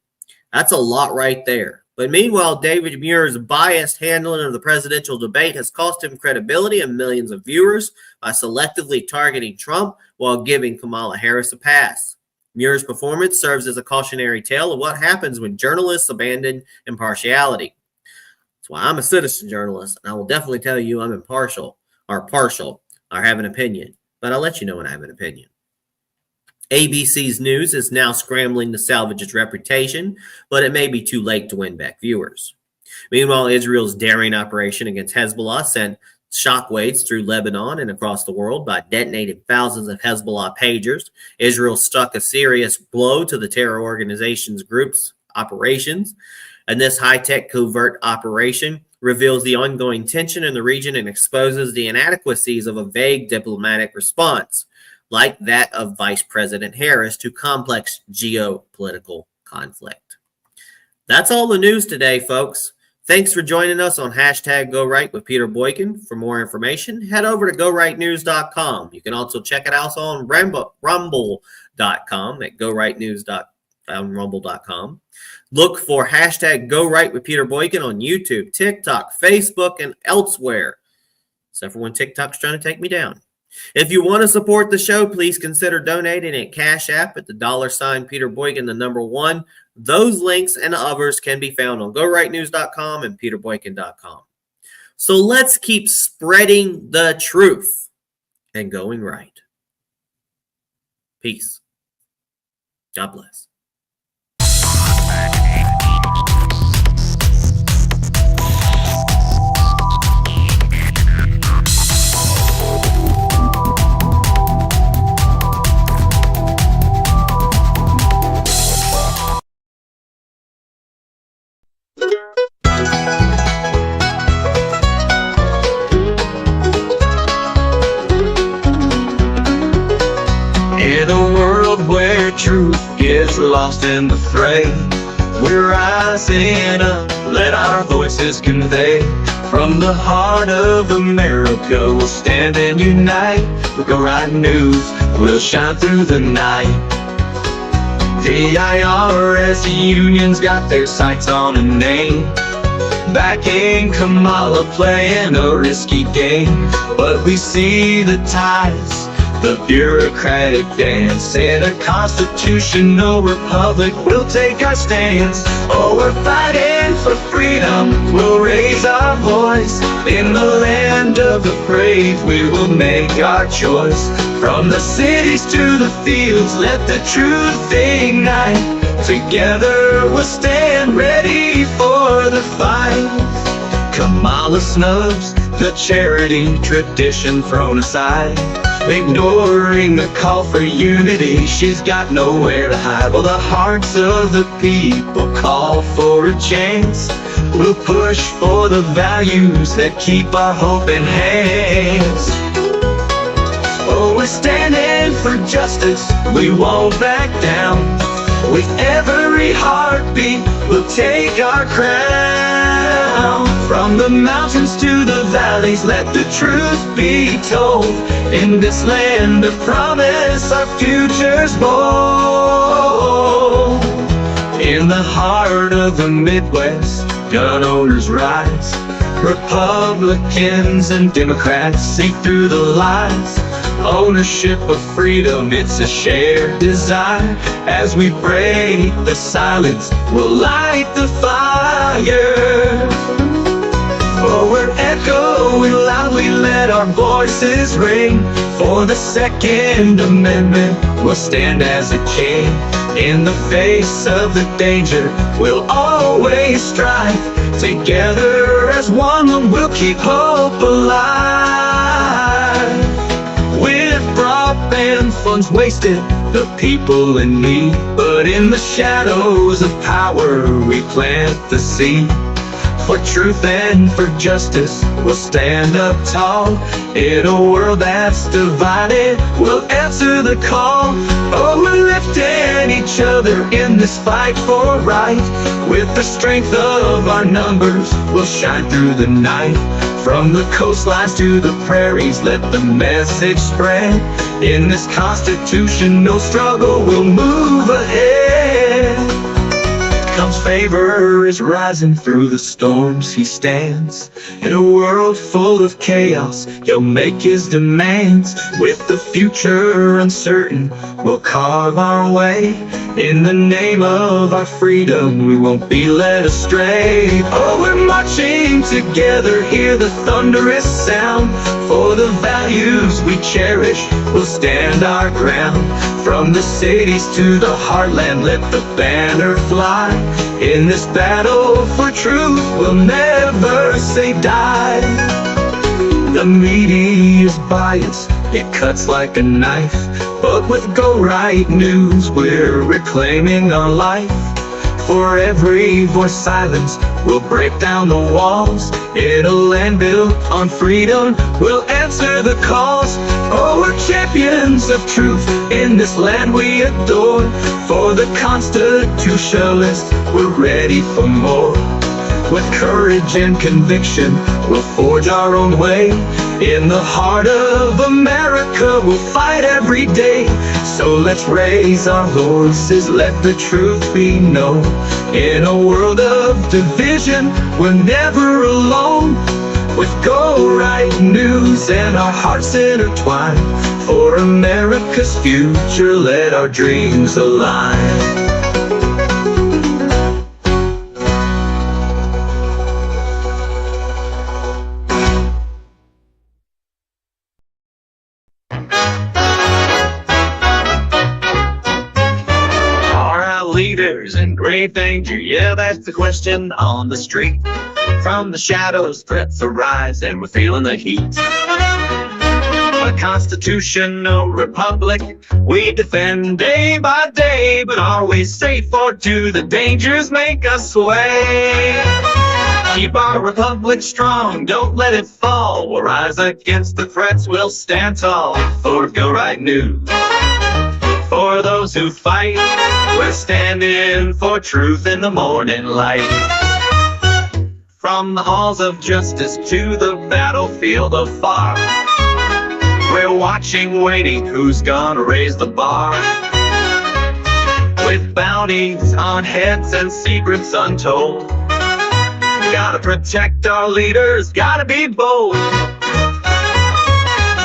That's a lot right there. But meanwhile, David Muir's biased handling of the presidential debate has cost him credibility and millions of viewers by selectively targeting Trump while giving Kamala Harris a pass. Muir's performance serves as a cautionary tale of what happens when journalists abandon impartiality. That's why I'm a citizen journalist, and I will definitely tell you I'm impartial, or partial, or have an opinion. But I'll let you know when I have an opinion. ABC's news is now scrambling to salvage its reputation, but it may be too late to win back viewers. Meanwhile, Israel's daring operation against Hezbollah sent shockwaves through Lebanon and across the world by detonating thousands of Hezbollah pagers. Israel struck a serious blow to the terror organization's group's operations, and this high-tech covert operation reveals the ongoing tension in the region and exposes the inadequacies of a vague diplomatic response, like that of Vice President Harris, to complex geopolitical conflict. That's all the news today, folks. Thanks for joining us on hashtag Go Right with Peter Boykin. For more information, head over to GoRightNews.com. You can also check it out on Rumble.com at GoRightNews.Rumble.com. Look for hashtag Go Right with Peter Boykin on YouTube, TikTok, Facebook, and elsewhere. Except for when TikTok's trying to take me down. If you want to support the show, please consider donating at Cash App at the $sign Peter Boykin, the number 1. Those links and others can be found on GoRightNews.com and PeterBoykin.com. So let's keep spreading the truth and going right. Peace. God bless. In a world where truth gets lost in the fray, we're rising up, let our voices convey. From the heart of America, we'll stand and unite. With Go Right News, we'll shine through the night. The IRS unions got their sights on a name, backing Kamala, playing a risky game. But we see the ties, the bureaucratic dance. In a constitutional republic, we'll take our stance. Oh, we're fighting for freedom, we'll raise our voice. In the land of the brave, we will make our choice. From the cities to the fields, let the truth ignite. Together we'll stand ready for the fight. Kamala snubs the charity tradition thrown aside, ignoring the call for unity. She's got nowhere to hide. Well, the hearts of the people call for a chance. We'll push for the values that keep our hope in hands. Oh, we're standing for justice, we won't back down. With every heartbeat, we'll take our crown. From the mountains to the valleys, let the truth be told. In this land of promise, our future's bold. In the heart of the Midwest, gun owners rise. Republicans and Democrats see through the lies. Ownership of freedom, it's a shared desire. As we break the silence, we'll light the fire. Oh, we're echoing loudly, let our voices ring. For the Second Amendment, we'll stand as a chain. In the face of the danger, we'll always strive. Together as one, we'll keep hope alive. With broadband funds wasted, the people in need. But in the shadows of power, we plant the seed. For truth and for justice, we'll stand up tall. In a world that's divided, we'll answer the call. Oh, we're lifting each other in this fight for right. With the strength of our numbers, we'll shine through the night. From the coastlines to the prairies, let the message spread. In this constitutional struggle, we'll move ahead. Comes favor is rising through the storms. He stands in a world full of chaos. He'll make his demands. With the future uncertain, we'll carve our way. In the name of our freedom, we won't be led astray. Oh, we're marching together, hear the thunderous sound. For the values we cherish, we'll stand our ground. From the cities to the heartland, let the banner fly. In this battle for truth, we'll never say die. The media's bias, it cuts like a knife. But with Go Right News, we're reclaiming our life. For every voice silenced, we'll break down the walls. In a land built on freedom, we'll answer the calls. Oh, we're champions of truth in this land we adore. For the constitutionalists, we're ready for more. With courage and conviction, we'll forge our own way. In the heart of America, we'll fight every day. So let's raise our voices, let the truth be known. In a world of division, we're never alone. With Go Right News and our hearts intertwined. For America's future, let our dreams align. Leaders in great danger, yeah, that's the question on the street. From the shadows, threats arise, and we're feeling the heat. A constitutional republic we defend day by day, but always safe, or do the dangers make us sway? Keep our republic strong, don't let it fall. We'll rise against the threats, we'll stand tall. For Go Right News, for those who fight, we're standing for truth in the morning light. From the halls of justice to the battlefield afar, we're watching, waiting, who's gonna raise the bar? With bounties on heads and secrets untold, gotta protect our leaders, gotta be bold.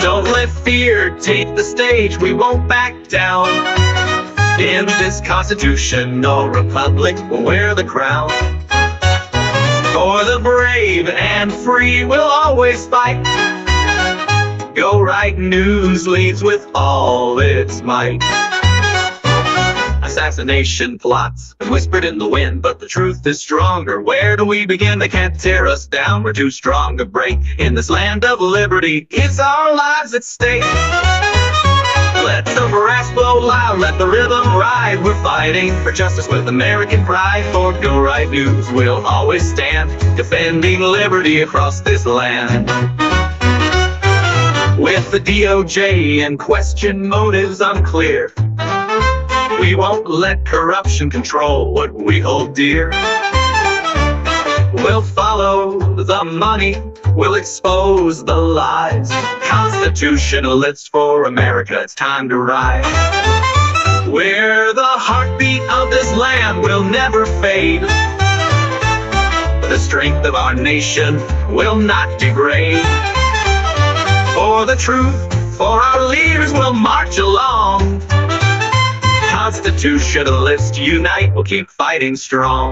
Don't let fear take the stage, we won't back down. In this constitutional republic, we'll wear the crown. For the brave and free, we'll always fight. Go Right News leads with all its might. Assassination plots whispered in the wind, but the truth is stronger. Where do we begin? They can't tear us down, we're too strong to break. In this land of liberty, it's our lives at stake. Let the brass blow loud, let the rhythm ride. We're fighting for justice with American pride. For Go Right News, we'll always stand, defending liberty across this land. With the DOJ and question motives unclear, We won't let corruption control what we hold dear. We'll follow the money, we'll expose the lies. Constitutionalists for America, it's time to rise. We're the heartbeat of this land, will never fade. The strength of our nation will not degrade. For the truth, for our leaders, we'll march along. Constitutionalists unite, we'll keep fighting strong.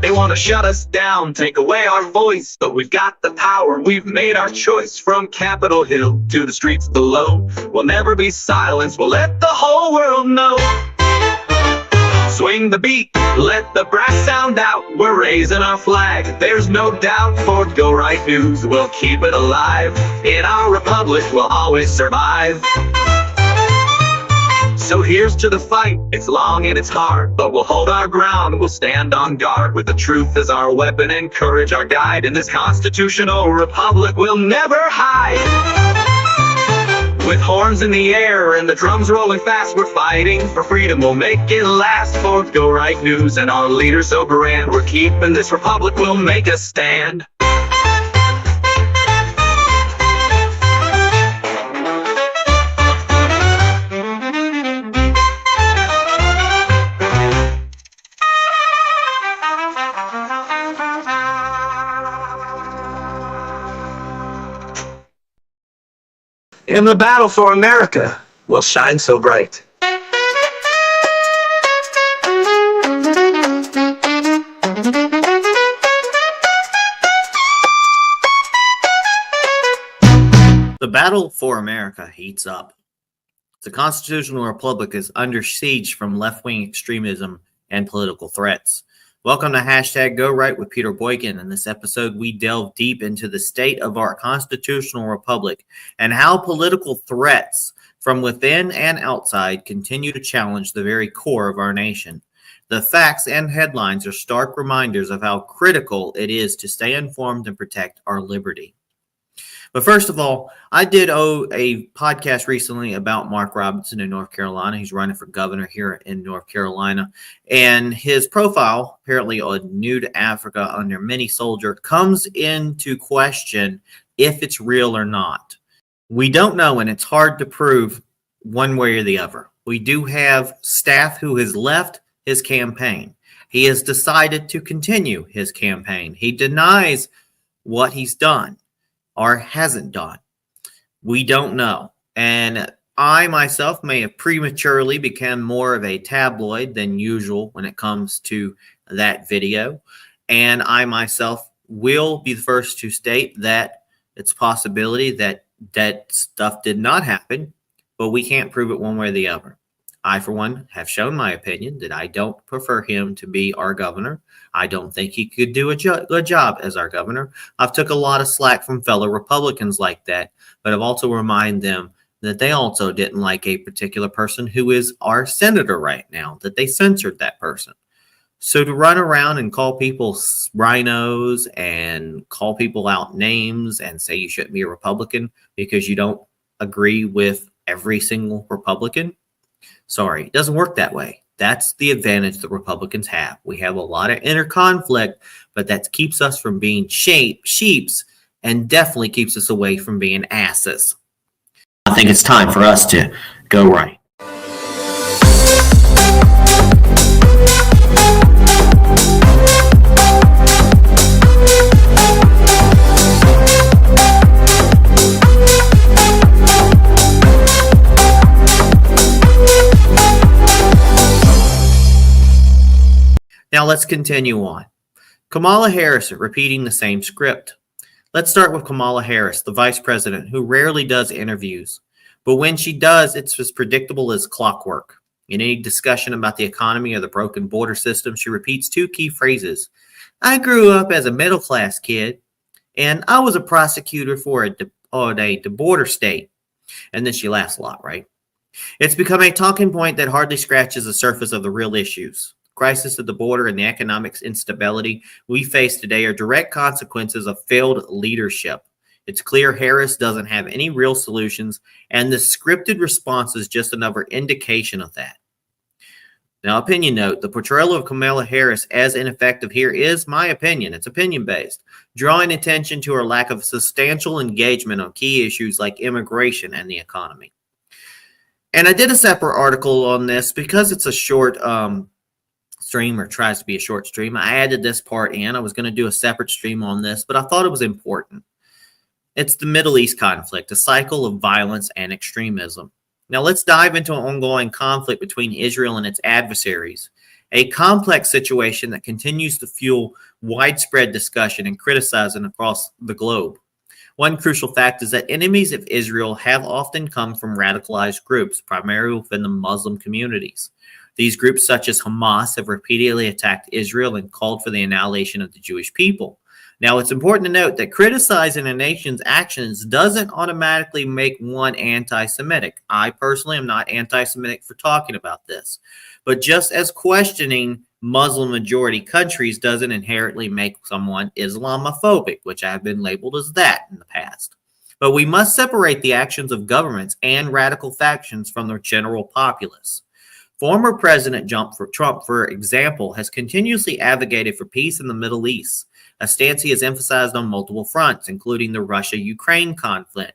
They want to shut us down, take away our voice, but we've got the power, we've made our choice. From Capitol Hill to the streets below, we'll never be silenced, we'll let the whole world know. Swing the beat, let the brass sound out, we're raising our flag, there's no doubt. For Go Right News, we'll keep it alive. In our republic, we'll always survive. So here's to the fight, it's long and it's hard, but we'll hold our ground, we'll stand on guard. With the truth as our weapon and courage our guide, in this constitutional republic we'll never hide. With horns in the air and the drums rolling fast, we're fighting for freedom, we'll make it last. For Go Right News and our leaders so grand, we're keeping this republic, we'll make a stand. In the battle for America, we'll shine so bright. The battle for America heats up. The constitutional republic is under siege from left-wing extremism and political threats. Welcome to Hashtag Go Right with Peter Boykin. In this episode, we delve deep into the state of our constitutional republic and how political threats from within and outside continue to challenge the very core of our nation. The facts and headlines are stark reminders of how critical it is to stay informed and protect our liberty. But first of all, I did a podcast recently about Mark Robinson in North Carolina. He's running for governor here in North Carolina. And his profile, apparently a new to Africa under many soldier, comes into question if it's real or not. We don't know, and it's hard to prove one way or the other. We do have staff who has left his campaign. He has decided to continue his campaign. He denies what he's done or hasn't done. We don't know. And I myself may have prematurely become more of a tabloid than usual when it comes to that video. And I myself will be the first to state that it's a possibility that that stuff did not happen, but we can't prove it one way or the other. I, for one, have shown my opinion that I don't prefer him to be our governor. I don't think he could do a good job as our governor. I've took a lot of slack from fellow Republicans like that, but I've also reminded them that they also didn't like a particular person who is our senator right now, that they censored that person. So to run around and call people rhinos and call people out names and say you shouldn't be a Republican because you don't agree with every single Republican, sorry, it doesn't work that way. That's the advantage that Republicans have. We have a lot of inner conflict, but that keeps us from being sheeps and definitely keeps us away from being asses. I think it's time for us to go right. Now let's continue on. Kamala Harris repeating the same script. Let's start with Kamala Harris, the vice president, who rarely does interviews. But when she does, it's as predictable as clockwork. In any discussion about the economy or the broken border system, she repeats two key phrases. I grew up as a middle-class kid, and I was a prosecutor for a border state. And then she laughs a lot, right? It's become a talking point that hardly scratches the surface of the real issues. Crisis at the border and the economic instability we face today are direct consequences of failed leadership. It's clear Harris doesn't have any real solutions, and the scripted response is just another indication of that. Now, opinion note, the portrayal of Kamala Harris as ineffective here is my opinion. It's opinion-based, drawing attention to her lack of substantial engagement on key issues like immigration and the economy. And I did a separate article on this because it's a short stream, or tries to be a short stream. I added this part in. I was going to do a separate stream on this, but I thought it was important. It's the Middle East conflict, a cycle of violence and extremism. Now let's dive into an ongoing conflict between Israel and its adversaries, a complex situation that continues to fuel widespread discussion and criticism across the globe. One crucial fact is that enemies of Israel have often come from radicalized groups, primarily within the Muslim communities. These groups, such as Hamas, have repeatedly attacked Israel and called for the annihilation of the Jewish people. Now, it's important to note that criticizing a nation's actions doesn't automatically make one anti-Semitic. I personally am not anti-Semitic for talking about this. But just as questioning Muslim-majority countries doesn't inherently make someone Islamophobic, which I have been labeled as that in the past. But we must separate the actions of governments and radical factions from the general populace. Former President Trump, for example, has continuously advocated for peace in the Middle East, a stance he has emphasized on multiple fronts, including the Russia-Ukraine conflict.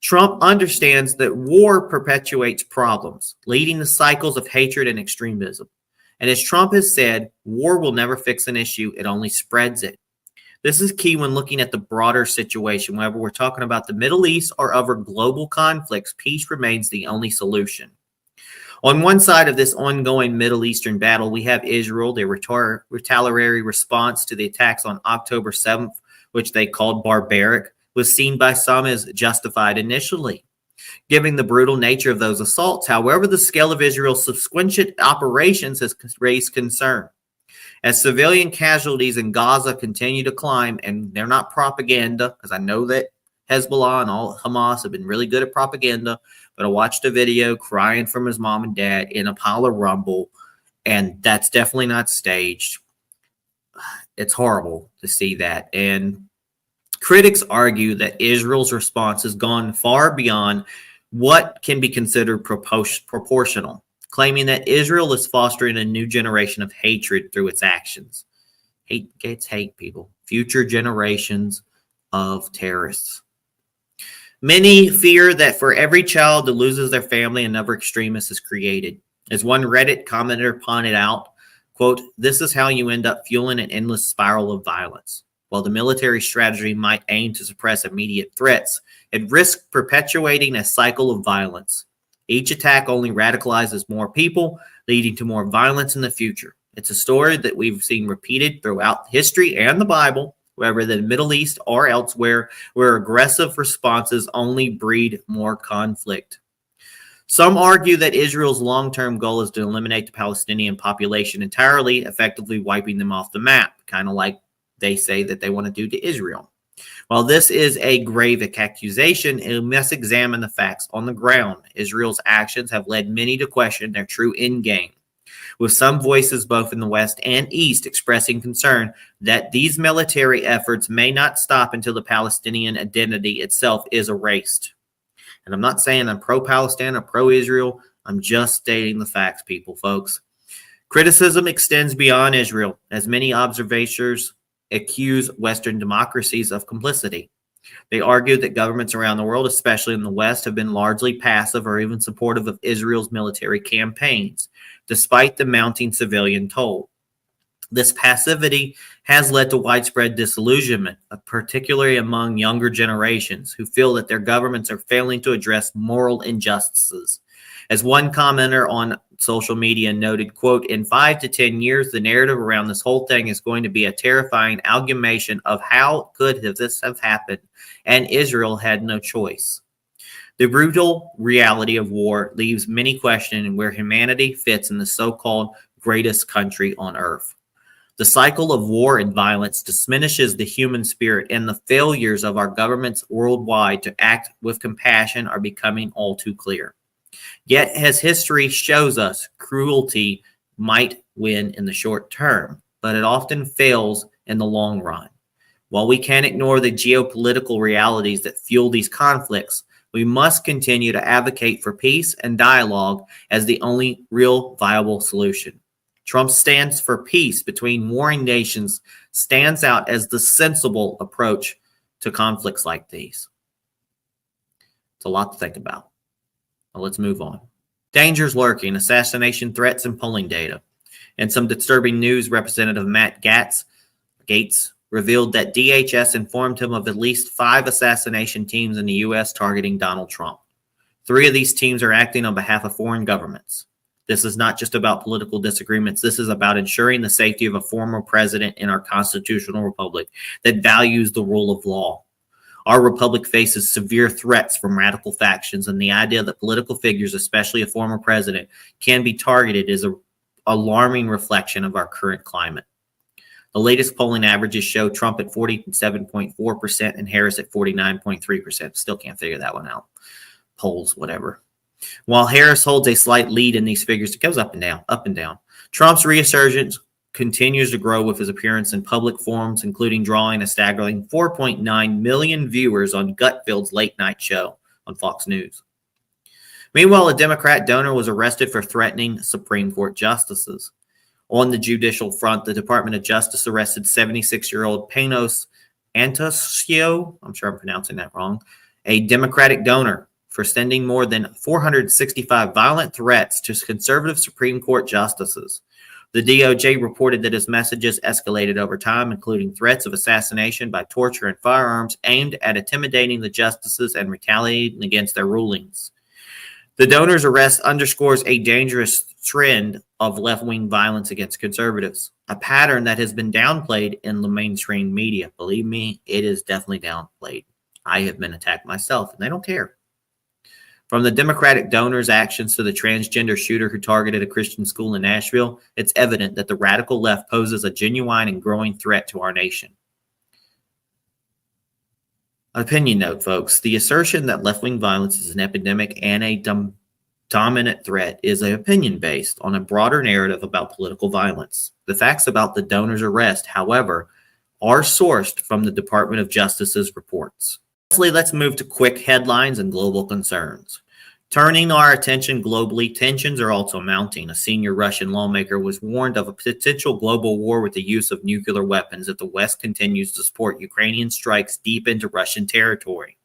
Trump understands that war perpetuates problems, leading to cycles of hatred and extremism. And as Trump has said, war will never fix an issue, it only spreads it. This is key when looking at the broader situation. Whether we're talking about the Middle East or other global conflicts, peace remains the only solution. On one side of this ongoing Middle Eastern battle, we have Israel. Their retaliatory response to the attacks on October 7th, which they called barbaric, was seen by some as justified initially. Given the brutal nature of those assaults, however, the scale of Israel's subsequent operations has raised concern. As civilian casualties in Gaza continue to climb, and they're not propaganda, because I know that Hezbollah and all Hamas have been really good at propaganda, but I watched a video crying from his mom and dad in a pile of rubble, and that's definitely not staged. It's horrible to see that. And critics argue that Israel's response has gone far beyond what can be considered proportional, claiming that Israel is fostering a new generation of hatred through its actions. Hate gets hate, people. Future generations of terrorists. Many fear that for every child that loses their family, another extremist is created. As one Reddit commenter pointed out, quote, "This is how you end up fueling an endless spiral of violence. While the military strategy might aim to suppress immediate threats, it risks perpetuating a cycle of violence. Each attack only radicalizes more people, leading to more violence in the future. It's a story that we've seen repeated throughout history and the Bible, whether in the Middle East or elsewhere, where aggressive responses only breed more conflict." Some argue that Israel's long-term goal is to eliminate the Palestinian population entirely, effectively wiping them off the map, kind of like they say that they want to do to Israel. While this is a grave accusation, it must examine the facts on the ground. Israel's actions have led many to question their true end game, with some voices both in the West and East expressing concern that these military efforts may not stop until the Palestinian identity itself is erased. And I'm not saying I'm pro-Palestine or pro-Israel. I'm just stating the facts, folks. Criticism extends beyond Israel, as many observers accuse Western democracies of complicity. They argue that governments around the world, especially in the West, have been largely passive or even supportive of Israel's military campaigns, despite the mounting civilian toll. This passivity has led to widespread disillusionment, particularly among younger generations who feel that their governments are failing to address moral injustices. As one commenter on social media noted, quote, "In 5 to 10 years, the narrative around this whole thing is going to be a terrifying amalgamation of how could this have happened, and Israel had no choice." The brutal reality of war leaves many questioning where humanity fits in the so-called greatest country on earth. The cycle of war and violence diminishes the human spirit, and the failures of our governments worldwide to act with compassion are becoming all too clear. Yet, as history shows us, cruelty might win in the short term, but it often fails in the long run. While we can't ignore the geopolitical realities that fuel these conflicts, we must continue to advocate for peace and dialogue as the only real viable solution. Trump's stance for peace between warring nations stands out as the sensible approach to conflicts like these. It's a lot to think about. Now let's move on. Dangers lurking, assassination threats, and polling data. And some disturbing news, Representative Matt Gaetz revealed that DHS informed him of at least 5 assassination teams in the U.S. targeting Donald Trump. 3 of these teams are acting on behalf of foreign governments. This is not just about political disagreements. This is about ensuring the safety of a former president in our constitutional republic that values the rule of law. Our republic faces severe threats from radical factions, and the idea that political figures, especially a former president, can be targeted is an alarming reflection of our current climate. The latest polling averages show Trump at 47.4% and Harris at 49.3%. Still can't figure that one out. Polls, whatever. While Harris holds a slight lead in these figures, it goes up and down, up and down. Trump's resurgence continues to grow with his appearance in public forums, including drawing a staggering 4.9 million viewers on Gutfeld's late night show on Fox News. Meanwhile, a Democrat donor was arrested for threatening Supreme Court justices. On the judicial front, the Department of Justice arrested 76-year-old Panos Antocio, I'm sure I'm pronouncing that wrong, a Democratic donor, for sending more than 465 violent threats to conservative Supreme Court justices. The DOJ reported that his messages escalated over time, including threats of assassination by torture and firearms aimed at intimidating the justices and retaliating against their rulings. The donor's arrest underscores a dangerous trend of left-wing violence against conservatives, a pattern that has been downplayed in the mainstream media. Believe me, it is definitely downplayed. I have been attacked myself, and they don't care. From the Democratic donor's actions to the transgender shooter who targeted a Christian school in Nashville, it's evident that the radical left poses a genuine and growing threat to our nation. Opinion note, folks. The assertion that left-wing violence is an epidemic and a dominant threat is an opinion based on a broader narrative about political violence. The facts about the donor's arrest, however, are sourced from the Department of Justice's reports. Lastly, let's move to quick headlines and global concerns. Turning our attention globally, tensions are also mounting. A senior Russian lawmaker was warned of a potential global war with the use of nuclear weapons if the West continues to support Ukrainian strikes deep into Russian territory.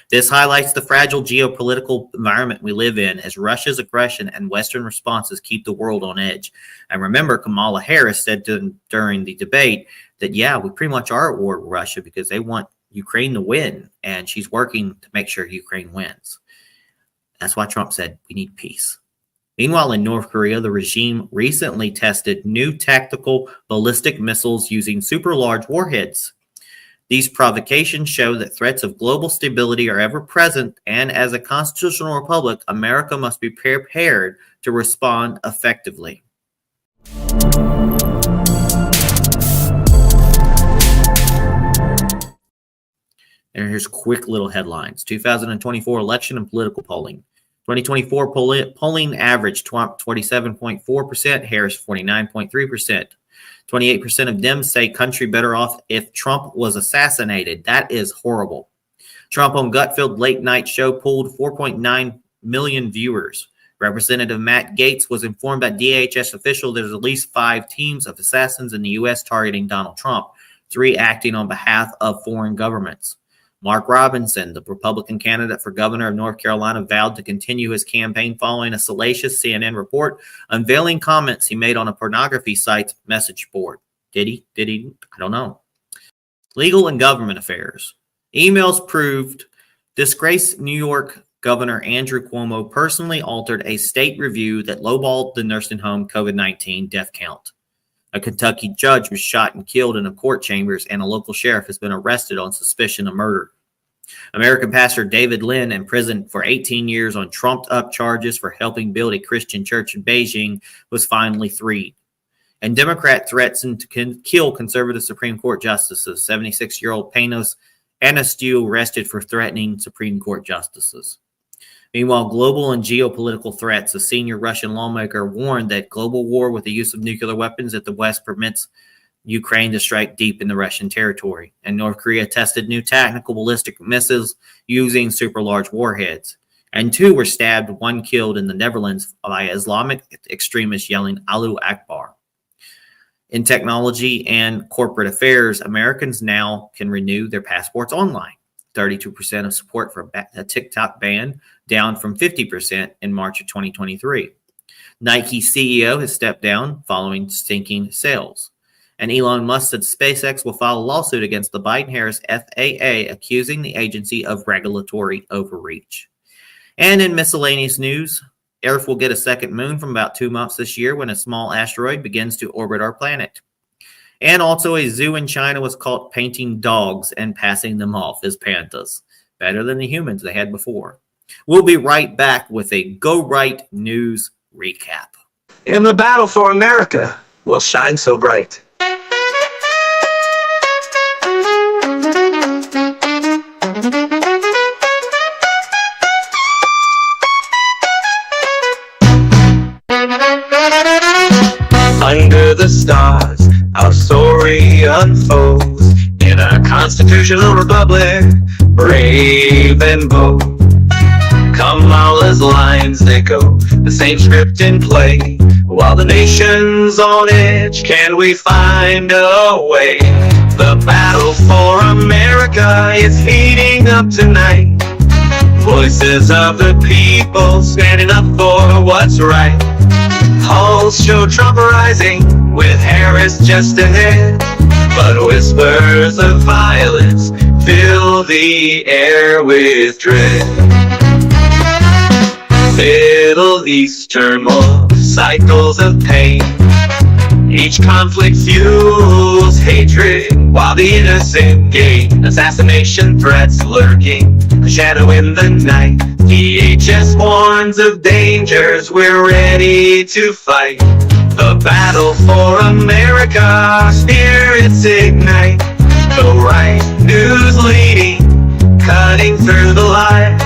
This highlights the fragile geopolitical environment we live in as Russia's aggression and Western responses keep the world on edge. And remember, Kamala Harris said during the debate that, we pretty much are at war with Russia because they want Ukraine to win, and she's working to make sure Ukraine wins. That's why Trump said we need peace. Meanwhile, in North Korea, the regime recently tested new tactical ballistic missiles using super large warheads. These provocations show that threats of global stability are ever present, and as a constitutional republic, America must be prepared to respond effectively. And here's quick little headlines. 2024 election and political polling. 2024 polling averaged 27.4%, Harris 49.3%. 28% of Dems say country better off if Trump was assassinated. That is horrible. Trump on Gutfeld late night show pulled 4.9 million viewers. Representative Matt Gaetz was informed by DHS official there's at least 5 teams of assassins in the U.S. targeting Donald Trump, 3 acting on behalf of foreign governments. Mark Robinson, the Republican candidate for governor of North Carolina, vowed to continue his campaign following a salacious CNN report unveiling comments he made on a pornography site's message board. Did he? I don't know. Legal and government affairs. Emails proved disgraced New York Governor Andrew Cuomo personally altered a state review that lowballed the nursing home COVID-19 death count. A Kentucky judge was shot and killed in a court chambers, and a local sheriff has been arrested on suspicion of murder. American pastor David Lin, in prison for 18 years on trumped-up charges for helping build a Christian church in Beijing, was finally freed. And Democrat threatened to kill conservative Supreme Court justices. 76-year-old Panos Antocio arrested for threatening Supreme Court justices. Meanwhile, global and geopolitical threats. A senior Russian lawmaker warned that global war with the use of nuclear weapons if the West permits Ukraine to strike deep in the Russian territory, and North Korea tested new tactical ballistic missiles using super large warheads. And 2 were stabbed, 1 killed in the Netherlands by Islamic extremists yelling Allahu Akbar. In technology and corporate affairs, Americans now can renew their passports online. 32% of support for a TikTok ban, down from 50% in March of 2023. Nike CEO has stepped down following sinking sales. And Elon Musk said SpaceX will file a lawsuit against the Biden-Harris FAA, accusing the agency of regulatory overreach. And in miscellaneous news, Earth will get a second moon from about 2 months this year when a small asteroid begins to orbit our planet. And also a zoo in China was caught painting dogs and passing them off as pandas. Better than the humans they had before. We'll be right back with a Go Right News recap. And the battle for America will shine so bright. Under the stars, our story unfolds in a constitutional republic, brave and bold. Kamala's lines echo, the same script in play. While the nation's on edge, can we find a way? The battle for America is heating up tonight. Voices of the people standing up for what's right. Polls show Trump rising, with Harris just ahead. But whispers of violence fill the air with dread. Middle East turmoil, cycles of pain. Each conflict fuels hatred, while the innocent gain. Assassination threats lurking, a shadow in the night. DHS warns of dangers, we're ready to fight. The battle for America, spirits ignite. The right news leading, cutting through the lies.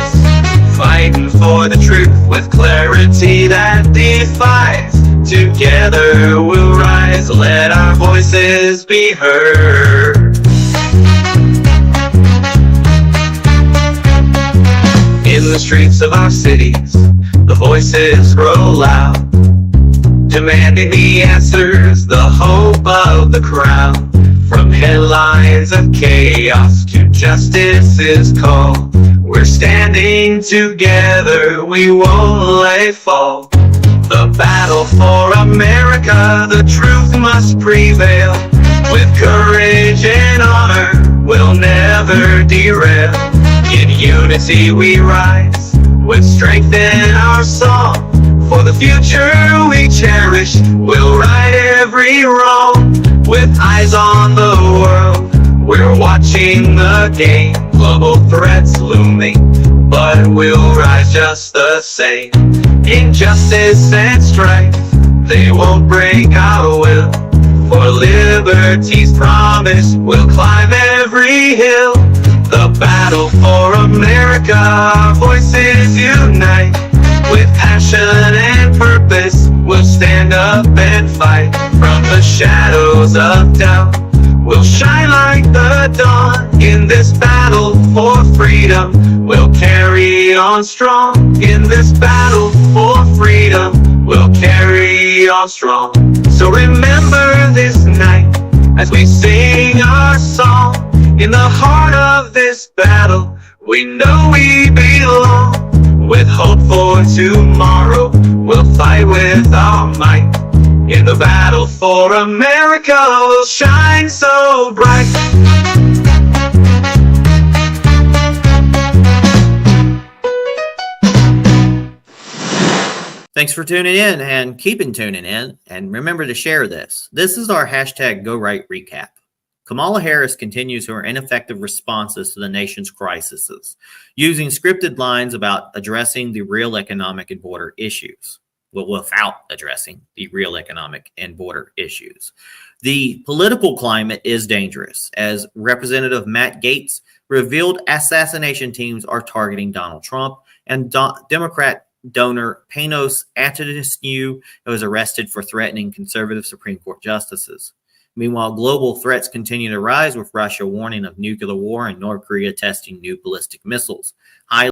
Fighting for the truth with clarity that defies. Together we'll rise, let our voices be heard. In the streets of our cities, the voices grow loud, demanding the answers, the hope of the crowd. From headlines of chaos to justice's call, we're standing together, we won't let it fall. The battle for America, the truth must prevail. With courage and honor, we'll never derail. In unity we rise, with strength in our song. For the future we cherish, we'll right every wrong. With eyes on the world, we're watching the game. Global threats looming, but we'll rise just the same. Injustice and strife, they won't break our will. For liberty's promise, we'll climb every hill. The battle for America, voices unite. With passion and purpose, we'll stand up and fight. From the shadows of doubt, we'll shine like the dawn. In this battle for freedom, we'll carry on strong. In this battle for freedom, we'll carry on strong. So remember this night, as we sing our song. In the heart of this battle, we know we belong. With hope for tomorrow, we'll fight with our might. In the battle for America, we'll shine so bright. Thanks for tuning in and keeping tuning in. And remember to share this. This is our hashtag Go Right recap. Kamala Harris continues her ineffective responses to the nation's crises, using scripted lines about addressing the real economic and border issues. Well, without addressing the real economic and border issues. The political climate is dangerous, as Representative Matt Gaetz revealed assassination teams are targeting Donald Trump, and Democrat donor Panos Antonescu was arrested for threatening conservative Supreme Court justices. Meanwhile, global threats continue to rise with Russia warning of nuclear war and North Korea testing new ballistic missiles.